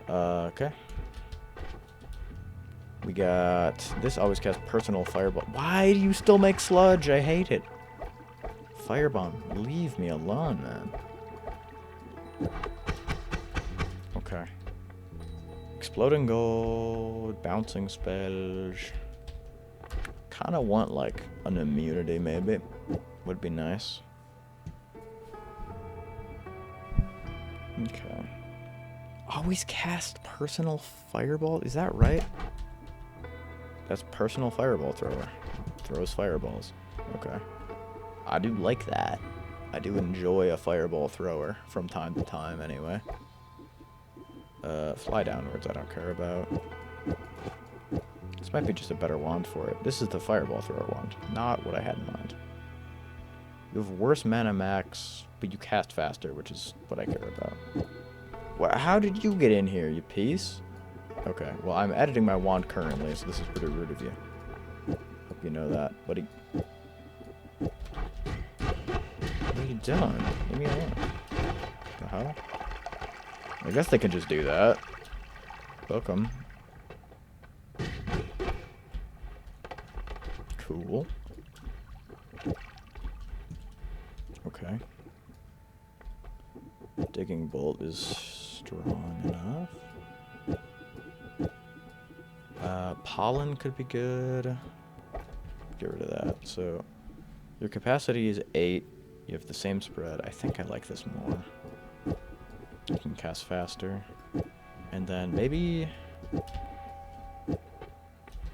S1: Okay. We got... This always casts personal fireball. Why do you still make sludge? I hate it. Firebomb. Leave me alone, man. Okay. Exploding gold. Bouncing spells. Kinda want, like, an immunity, maybe. Would be nice. Okay. Always cast personal fireball? Is that right? That's personal fireball thrower. Throws fireballs. Okay. I do like that. I do enjoy a fireball thrower from time to time anyway. Fly downwards I don't care about. This might be just a better wand for it. This is the fireball thrower wand, not what I had in mind. You have worse mana max, but you cast faster, which is what I care about. How did you get in here, you piece? Okay, well, I'm editing my wand currently, so this is pretty rude of you. Hope you know that, buddy. What are you doing? Leave me alone. The hell? I guess they can just do that. Welcome. Cool. Okay. Digging bolt is strong enough. Pollen could be good. Get rid of that. So, your capacity is 8. You have the same spread. I think I like this more. You can cast faster. And then maybe...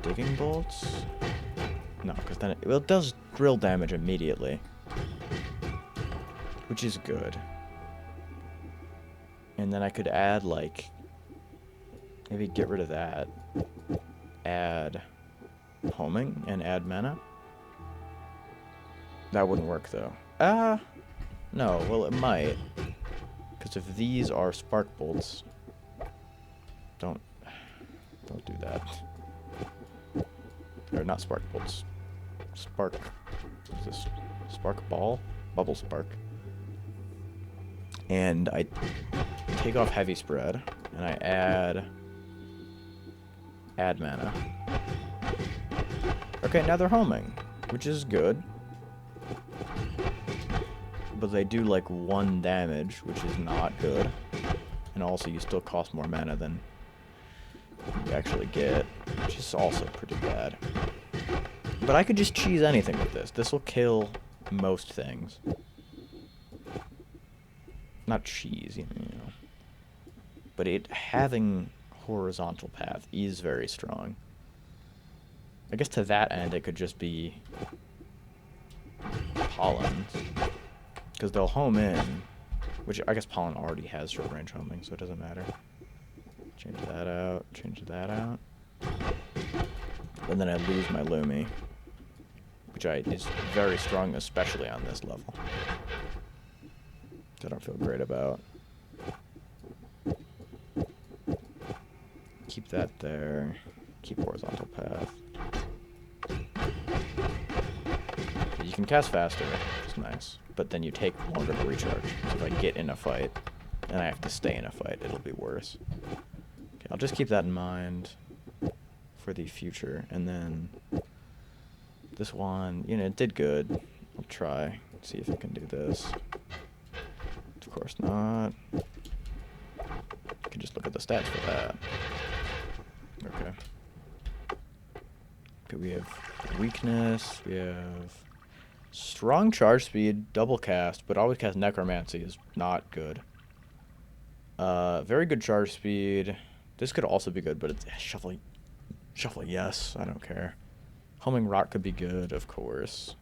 S1: Digging bolts? No, because then it does drill damage immediately. Which is good. And then I could add, like... Maybe get rid of that. Add homing and add mana. That wouldn't work, though. No, well, it might. Because if these are spark bolts... Don't do that. Or not spark bolts. Spark... What is this? Spark ball? Bubble spark. And I take off heavy spread, and I add mana. Okay, now they're homing, which is good. But they do like 1 damage, which is not good. And also you still cost more mana than you actually get, which is also pretty bad. But I could just cheese anything with this. This will kill most things. Not cheese, you know. But it having horizontal path is very strong. I guess to that end it could just be pollen. Because they'll home in, which I guess pollen already has short range homing, so it doesn't matter. Change that out, change that out. And then I lose my Lumi, which is very strong, especially on this level. Which I don't feel great about. Keep that there. Keep horizontal path. You can cast faster, which is nice. But then you take longer to recharge. So if I get in a fight, and I have to stay in a fight, it'll be worse. I'll just keep that in mind for the future. And then this one, you know, it did good. I'll try, see if it can do this. Of course not. You can just look at the stats for that. Okay. Okay, we have weakness, we have strong charge speed, double cast, but always cast necromancy is not good. Very good charge speed. This could also be good, but it's shuffling, yes, I don't care. Homing rock could be good, of course.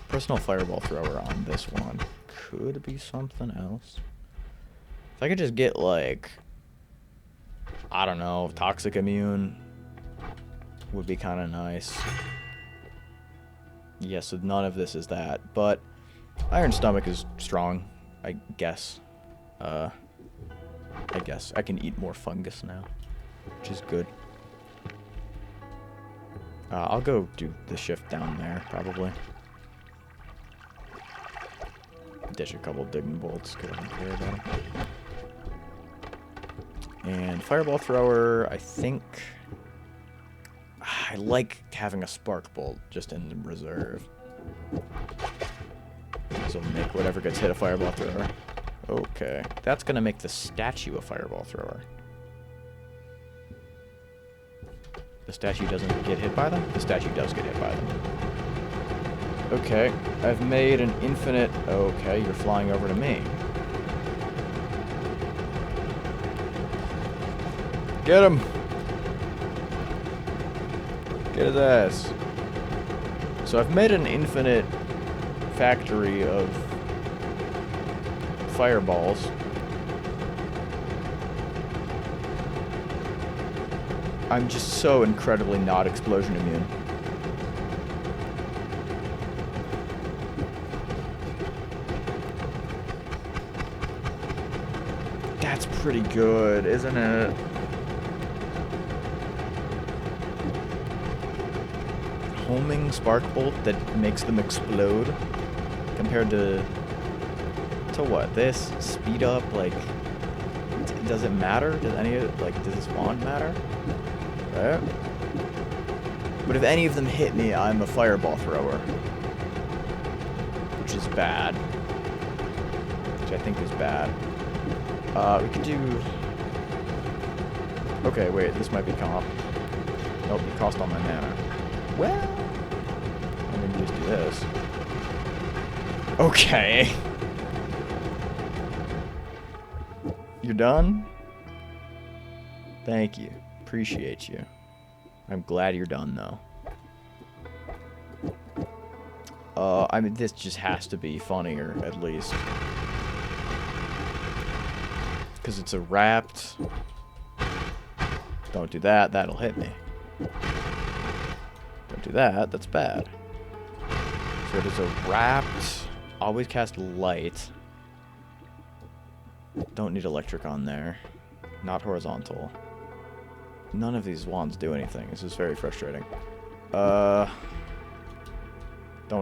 S1: Personal fireball thrower on this one could be something else. If I could just get, like, I don't know, toxic immune would be kind of nice. Yeah, so none of this is that, but Iron Stomach is strong, I guess. I guess I can eat more fungus now, which is good. I'll go do the shift down there, probably. Ditch a couple digging bolts, because I don't care about them. And Fireball Thrower, I think... I like having a Spark Bolt just in reserve. So make whatever gets hit a Fireball Thrower. Okay. That's going to make the statue a Fireball Thrower. The statue doesn't get hit by them? The statue does get hit by them. Okay. I've made an infinite... Okay, you're flying over to me. Get him! Get his ass. So I've made an infinite factory of fireballs. I'm just so incredibly not explosion immune. That's pretty good, isn't it? Homing Spark Bolt that makes them explode compared to what? This speed up, like, does it matter? Does any of, like, does this wand matter? Right? But if any of them hit me, I'm a fireball thrower, which is bad. Which I think is bad. We could do... Okay, wait, this might be comp. Nope, it cost all my mana. Well... I'm gonna just do this. Okay. You're done? Thank you. Appreciate you. I'm glad you're done, though. I mean, this just has to be funnier, at least. Because it's a wrapped... Don't do that, that'll hit me. Don't do that, that's bad. So it is a wrapped... Always cast light. Don't need electric on there. Not horizontal. None of these wands do anything. This is very frustrating. Don't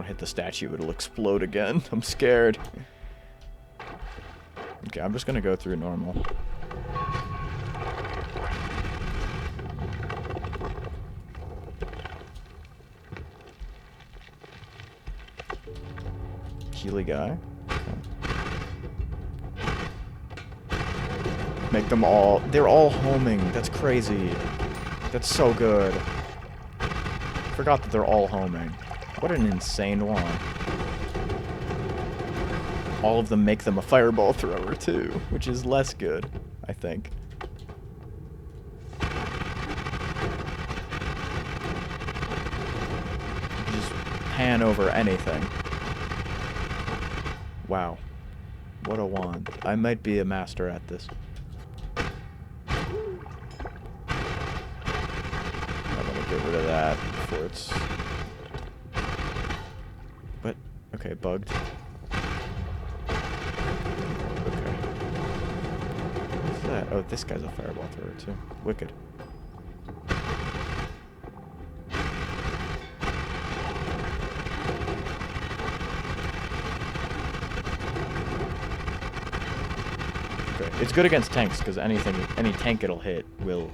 S1: hit the statue, it'll explode again. I'm scared. Okay, I'm just gonna go through normal. Healy guy. Make them all... They're all homing. That's crazy. That's so good. Forgot that they're all homing. What an insane wand. All of them make them a fireball thrower, too, which is less good, I think. Just pan over anything. Wow. What a wand. I might be a master at this. Get rid of that before it's... What? Okay, bugged. Okay. What's that? Oh, this guy's a fireball thrower too. Wicked. It's good against tanks, because any tank it'll hit will...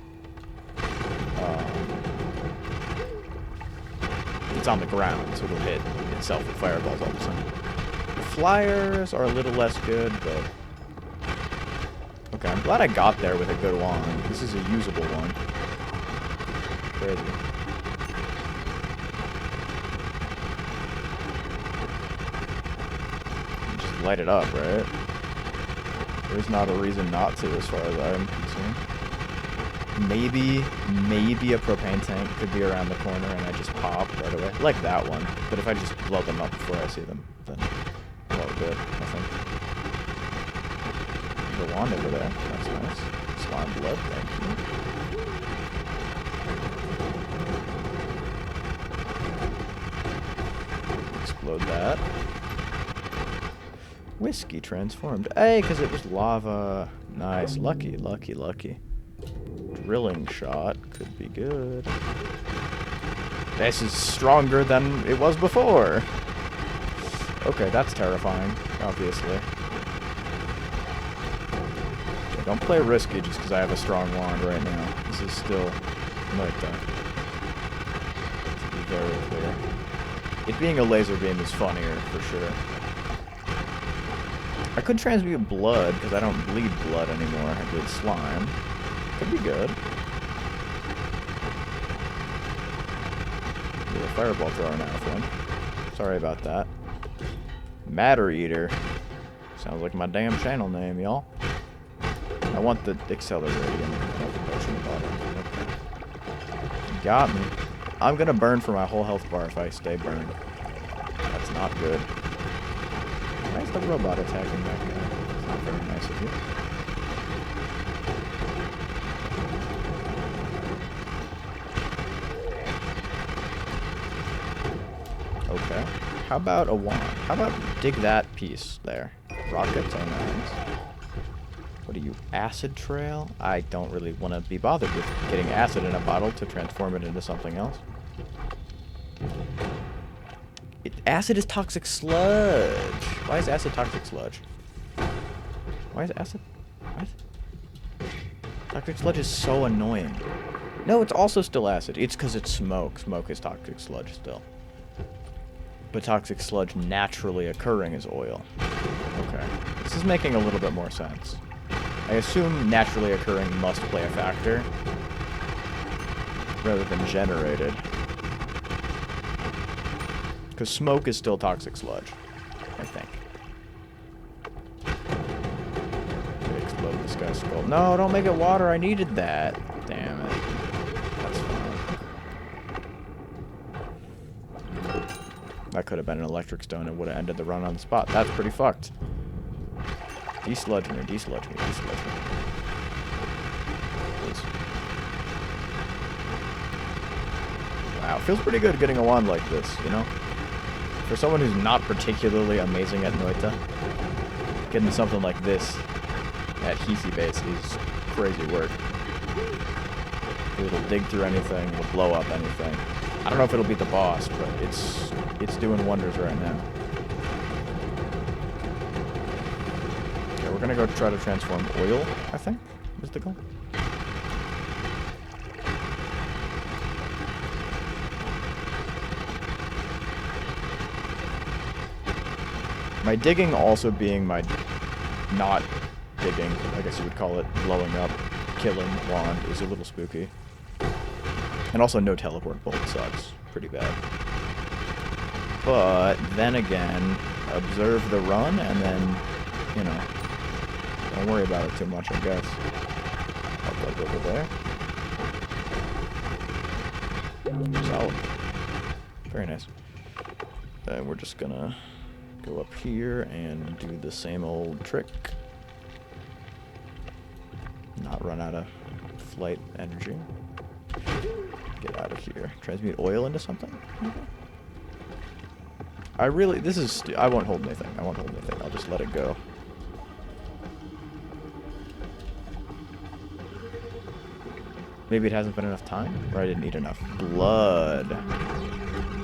S1: it's on the ground, so it'll hit itself with fireballs all of a sudden. The flyers are a little less good, but... Okay, I'm glad I got there with a good wand. This is a usable one. Crazy. Just light it up, right? There's not a reason not to, as far as I'm concerned. Maybe a propane tank could be around the corner and I just pop right away. Like that one. But if I just blow them up before I see them, then well, good, I think. The wand over there. That's nice. Slime blood, thank you. Explode that. Whiskey transformed. Hey, because it was lava. Nice. Lucky, lucky, lucky. Drilling shot could be good. This is stronger than it was before. Okay, that's terrifying, obviously. Okay, don't play risky just because I have a strong wand right now. This is still Noita. To be very clear. It being a laser beam is funnier, for sure. I could transmute blood, because I don't bleed blood anymore. I bleed slime. Could be good. You're a fireball thrower now, friend. Sorry about that. Matter Eater. Sounds like my damn channel name, y'all. I want the accelerator and the potion bottom. Okay. Got me. I'm gonna burn for my whole health bar if I stay burned. That's not good. Why is the robot attacking that guy? It's not very nice of you. Okay. How about a wand? How about dig that piece there? Rockets are nice. What are you, acid trail? I don't really want to be bothered with getting acid in a bottle to transform it into something else. Acid is toxic sludge. Why is acid toxic sludge? Why is acid? What? Toxic sludge is so annoying. No, it's also still acid. It's because it's smoke. Smoke is toxic sludge still. But toxic sludge naturally occurring is oil. Okay. This is making a little bit more sense. I assume naturally occurring must play a factor rather than generated. Because smoke is still toxic sludge, I think. Explode this guy's skull. No, don't make it water. I needed that. Damn it. That's fine. That could have been an electric stone and would have ended the run on the spot. That's pretty fucked. Desludge me, desludge me, desludge me. Please. Wow, feels pretty good getting a wand like this, you know? For someone who's not particularly amazing at Noita, getting something like this at Heathy base is crazy work. It'll dig through anything, it'll blow up anything. I don't know if it'll beat the boss, but it's doing wonders right now. Okay, we're gonna go try to transform oil, I think, is the goal. My digging also being my not digging, I guess you would call it, blowing up, killing wand is a little spooky. And also no teleport bolt sucks pretty bad. But then again, observe the run and then, you know, don't worry about it too much, I guess. I'll plug over there. Solid. Very nice. And we're just gonna go up here and do the same old trick. Not run out of flight energy. Get out of here. Transmute oil into something? Okay. I won't hold anything. I won't hold anything. I'll just let it go. Maybe it hasn't been enough time? Or I didn't need enough blood.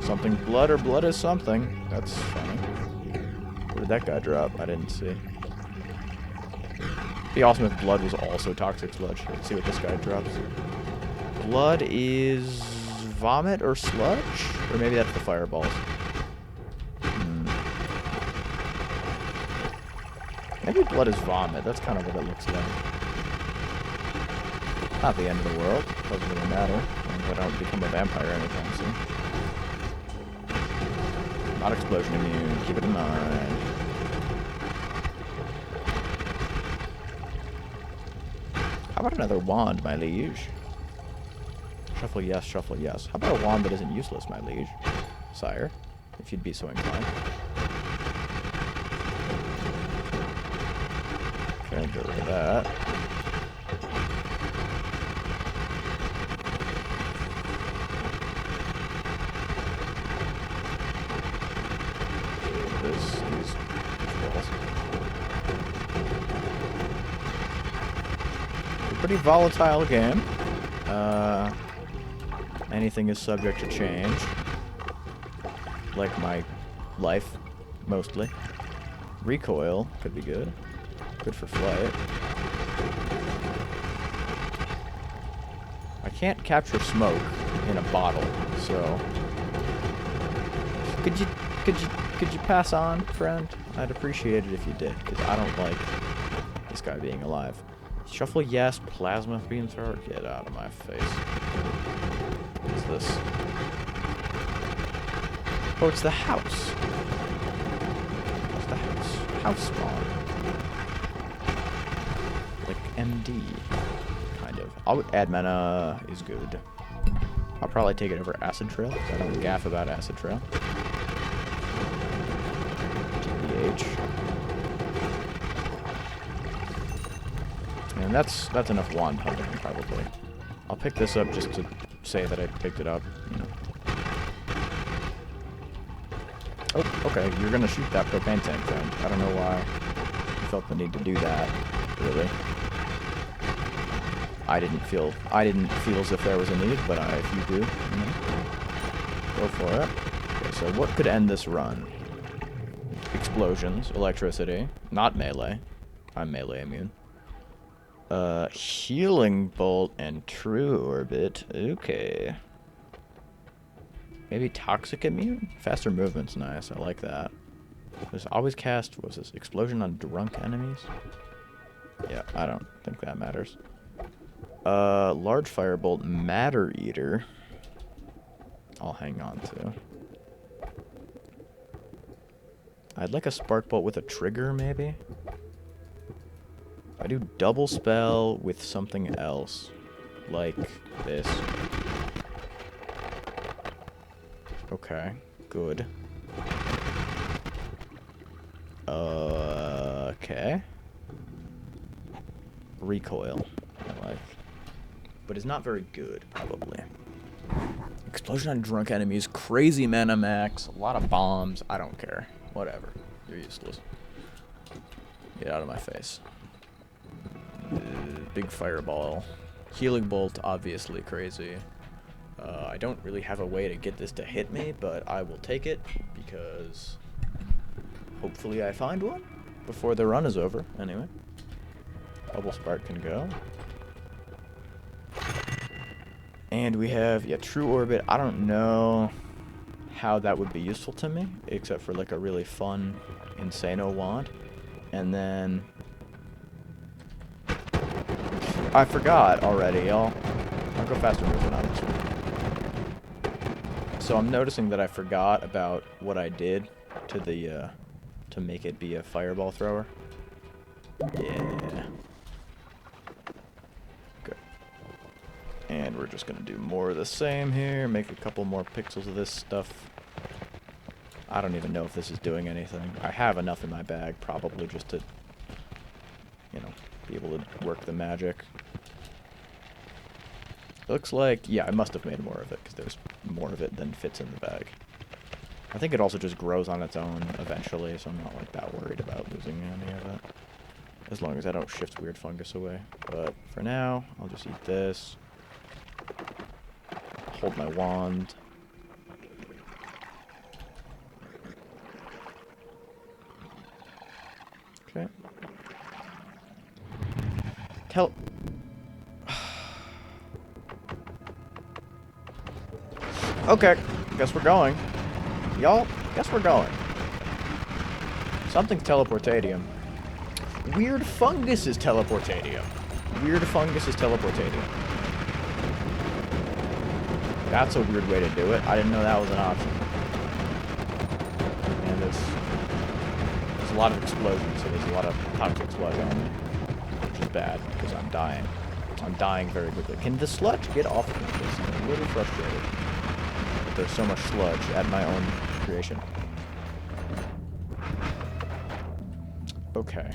S1: Something blood or blood is something. That's funny. Where did that guy drop? I didn't see. Be awesome if blood was also toxic sludge. Let's see what this guy drops. Blood is vomit or sludge? Or maybe that's the fireballs. Maybe blood is vomit. That's kind of what it looks like. Not the end of the world. Doesn't really matter. I don't become a vampire anytime soon. Not explosion immune. Keep it in mind. How about another wand, my liege? Shuffle yes, shuffle yes. How about a wand that isn't useless, my liege? Sire, if you'd be so inclined. Okay, get rid of that. These balls. A pretty volatile game. Anything is subject to change. Like my life, mostly. Recoil could be good. Good for flight. I can't capture smoke in a bottle, so could you pass on, friend? I'd appreciate it if you did, because I don't like this guy being alive. Shuffle yes, plasma beam thrower. Get out of my face. What's this? Oh, it's the house. It's the house. House spawn. Like MD, kind of. I'll add mana is good. I'll probably take it over Acid Trail, because I don't gaff about Acid Trail. TBH. And that's enough wand hunting, probably. I'll pick this up just to say that I picked it up, you know. Oh, okay, you're gonna shoot that propane tank, friend. I don't know why you felt the need to do that, really. I didn't feel as if there was a need, but if you do, you know, go for it. Okay, so what could end this run? Explosions, electricity, not melee. I'm melee immune. Healing bolt and true orbit. Okay. Maybe toxic immune? Faster movement's nice. I like that. There's always cast, what was this? Explosion on drunk enemies? Yeah, I don't think that matters. Large firebolt, matter eater. I'll hang on to. I'd like a spark bolt with a trigger, maybe? I do double spell with something else, like this. Okay, good. Okay. Recoil, I like. But it's not very good, probably. Explosion on drunk enemies, crazy mana max, a lot of bombs, I don't care. Whatever, you're useless. Get out of my face. Big fireball. Healing bolt, obviously crazy. I don't really have a way to get this to hit me, but I will take it because hopefully I find one before the run is over. Anyway, bubble spark can go. And we have, yeah, true orbit. I don't know how that would be useful to me, except for like a really fun Insano wand. And then I forgot already. I'll go faster moving on this one. So I'm noticing that I forgot about what I did to the to make it be a fireball thrower. Yeah. Good. And we're just gonna do more of the same here. Make a couple more pixels of this stuff. I don't even know if this is doing anything. I have enough in my bag, probably, just to, you know, be able to work the magic. Looks like, yeah, I must have made more of it, because there's more of it than fits in the bag. I think it also just grows on its own eventually, so I'm not, like, that worried about losing any of it. As long as I don't shift weird fungus away. But for now, I'll just eat this. Hold my wand. Okay. Tell... Okay, guess we're going. Y'all, guess we're going. Something's teleportadium. Weird fungus is teleportadium. Weird fungus is teleportadium. That's a weird way to do it. I didn't know that was an option. And there's a lot of explosions, so there's a lot of toxic sludge on me. Which is bad, because I'm dying. I'm dying very quickly. Can the sludge get off of me? I'm a little frustrated. But there's so much sludge at my own creation. Okay.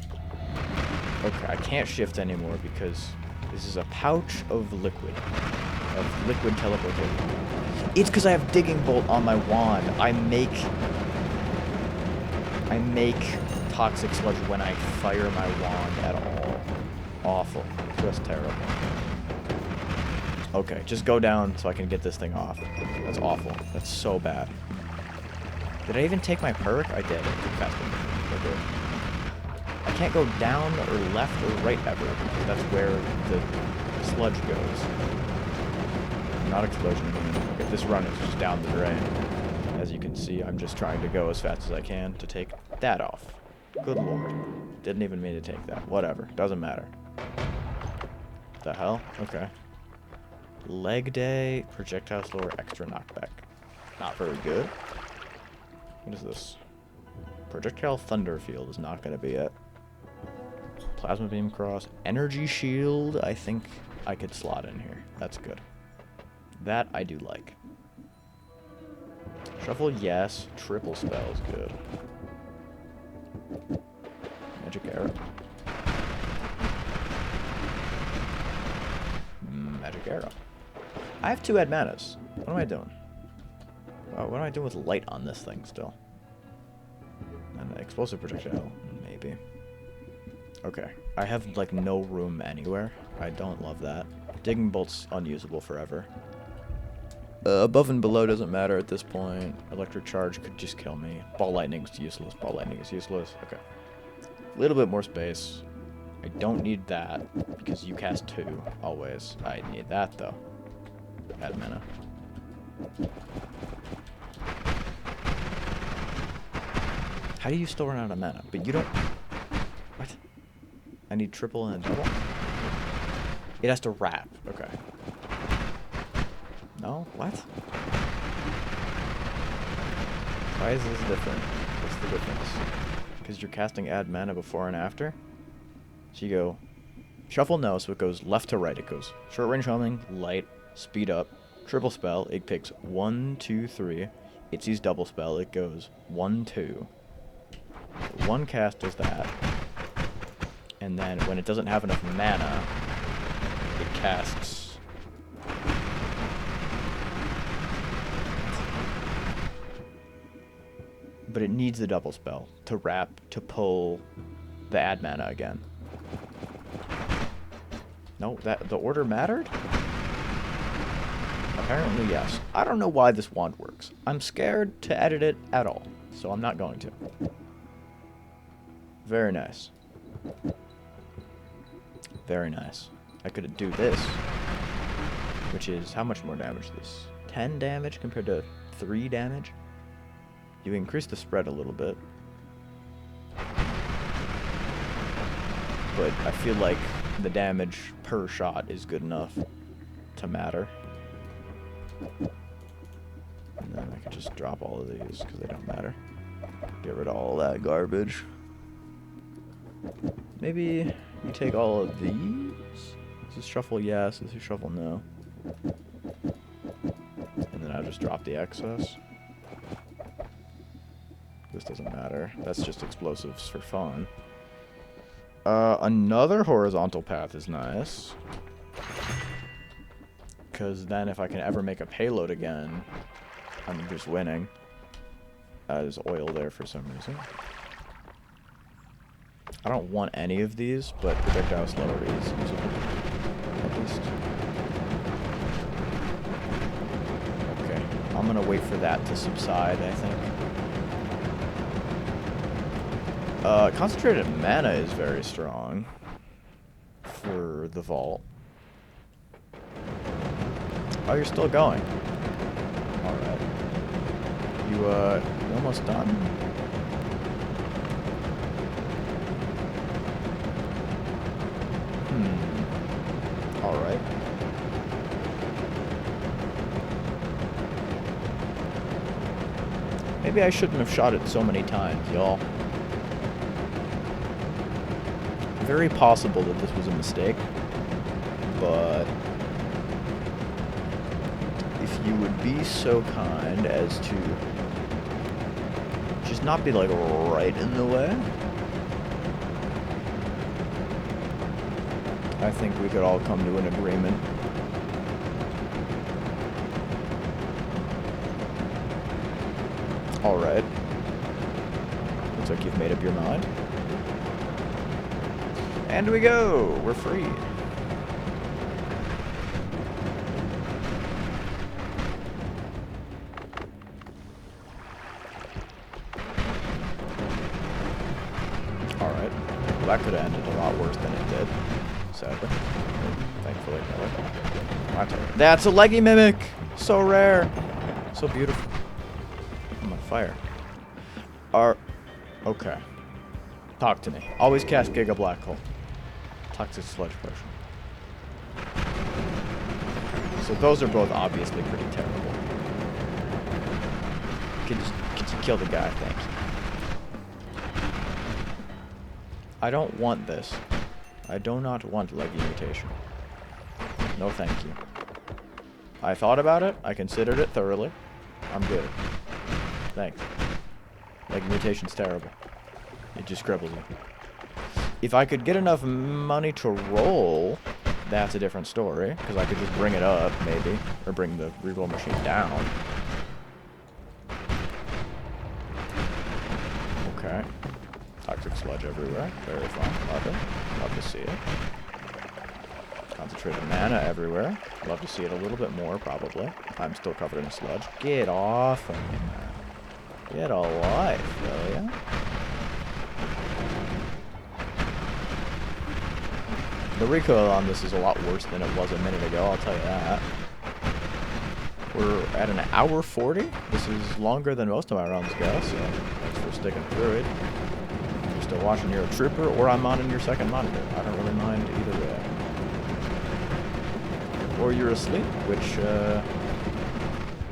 S1: Okay, I can't shift anymore because this is a pouch of liquid. Of liquid teleportation. It's because I have Digging Bolt on my wand. I make toxic sludge when I fire my wand at all. Awful. Just terrible. Okay, just go down so I can get this thing off. That's awful. That's so bad. Did I even take my perk? I did. I took faster. Okay. I can't go down or left or right ever, because that's where the sludge goes. Not explosion. Okay, this run is just down the drain. As you can see, I'm just trying to go as fast as I can to take that off. Good lord. Didn't even mean to take that. Whatever. Doesn't matter. The hell? Okay. Leg day, projectile slower, extra knockback. Not very good. What is this? Projectile thunder field is not going to be it. Plasma beam cross. Energy shield, I think I could slot in here. That's good. That I do like. Shuffle, yes. Triple spell is good. Magic arrow. Magic arrow. I have 2 add manas. What am I doing? What am I doing with light on this thing still? And explosive projectile, maybe. Okay. I have, like, no room anywhere. I don't love that. Digging Bolt's unusable forever. Above and below doesn't matter at this point. Electric Charge could just kill me. Ball Lightning's useless. Ball Lightning is useless. Okay. A little bit more space. I don't need that, because you cast 2, always. I need that, though. Add mana. How do you still run out of mana? But you don't... What? I need triple and a double? It has to wrap. Okay. No? What? Why is this different? What's the difference? Because you're casting add mana before and after? So you go... Shuffle, no, so it goes left to right. It goes short range homing, light, speed up, triple spell. It picks 1, 2, 3. It sees double spell. It goes 1, 2. One cast does that. And then when it doesn't have enough mana, it casts... But it needs the double spell to wrap, to pull the add mana again. No, the order mattered? Apparently, yes. I don't know why this wand works. I'm scared to edit it at all, so I'm not going to. Very nice. Very nice. I could do this, which is how much more damage this? 10 damage compared to 3 damage? You increase the spread a little bit. But I feel like the damage per shot is good enough to matter. And then I can just drop all of these because they don't matter. Get rid of all that garbage. Maybe you take all of these? This is shuffle yes, this is shuffle no. And then I'll just drop the excess. This doesn't matter. That's just explosives for fun. Another horizontal path is nice. Because then if I can ever make a payload again, I'm just winning. There's oil there for some reason. I don't want any of these, but projectile slower is usable. At least. Okay. I'm gonna wait for that to subside, I think. Concentrated mana is very strong. for the vault. Oh, you're still going. Alright. You almost done? Alright. Maybe I shouldn't have shot it so many times, y'all. Very possible that this was a mistake, but if you would be so kind as to just not be, like, right in the way, I think we could all come to an agreement. Alright. Looks like you've made up your mind. And we go! We're free. Alright. Well, that could have ended a lot worse than it did. Sadly. Thankfully, no. That's a leggy mimic! So rare! So beautiful. I'm on fire. Okay. Talk to me. Always cast Giga Black Hole. Toxic Sludge Potion. So those are both obviously pretty terrible. Could you kill the guy? Thank you. I don't want this. I do not want leggy mutation. No thank you. I thought about it. I considered it thoroughly. I'm good. Thanks. Leggy mutation's terrible. It just scribbles you. If I could get enough money to roll, that's a different story. Because I could just bring it up, maybe. Or bring the reroll machine down. Okay. Toxic sludge everywhere. Very fun. Love it. Love to see it. Concentrated mana everywhere. Love to see it a little bit more, probably. I'm still covered in sludge. Get off of me, man. Get a life, will ya? The recoil on this is a lot worse than it was a minute ago, I'll tell you that. We're at an hour 40. This is longer than most of my runs go, so thanks for sticking through it. If you're still watching, you're a trooper, or I'm on in your second monitor. I don't really mind either way. Or you're asleep, which,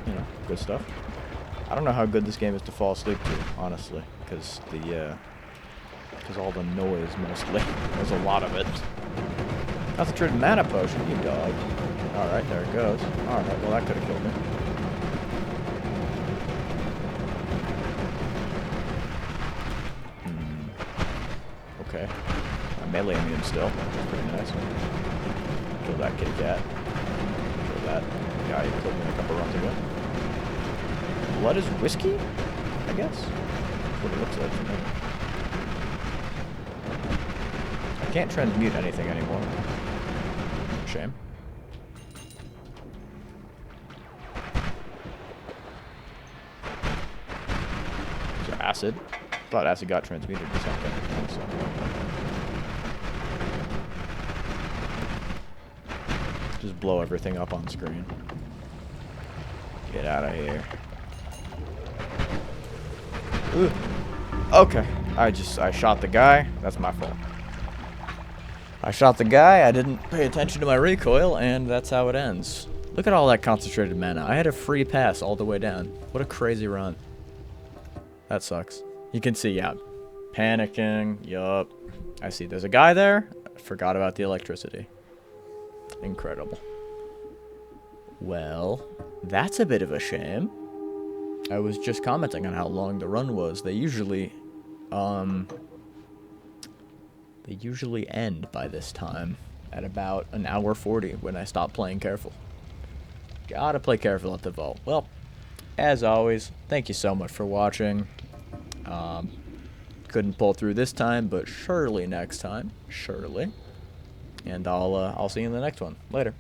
S1: you know, good stuff. I don't know how good this game is to fall asleep to, honestly, because all the noise, mostly. There's a lot of it. Concentrated mana potion, you dog. Alright, there it goes. Alright, well that could have killed me. Okay. I'm melee immune still. That's pretty nice. Kill that kitty cat. Kill that guy who killed me a couple runs ago. Blood is whiskey? I guess. That's what it looks like to me. I can't transmute anything anymore. Shame. Is there acid? I thought acid got transmuted or something. So. Just blow everything up on screen. Get out of here. Ooh. Okay. I shot the guy. That's my fault. I shot the guy, I didn't pay attention to my recoil, and that's how it ends. Look at all that concentrated mana. I had a free pass all the way down. What a crazy run. That sucks. You can see, yeah. Panicking, yup. I see there's a guy there. I forgot about the electricity. Incredible. Well, that's a bit of a shame. I was just commenting on how long the run was. They usually end by this time at about an hour 40 when I stop playing careful. Gotta play careful at the vault. Well, as always, thank you so much for watching. Couldn't pull through this time, but surely next time. Surely. And I'll see you in the next one. Later.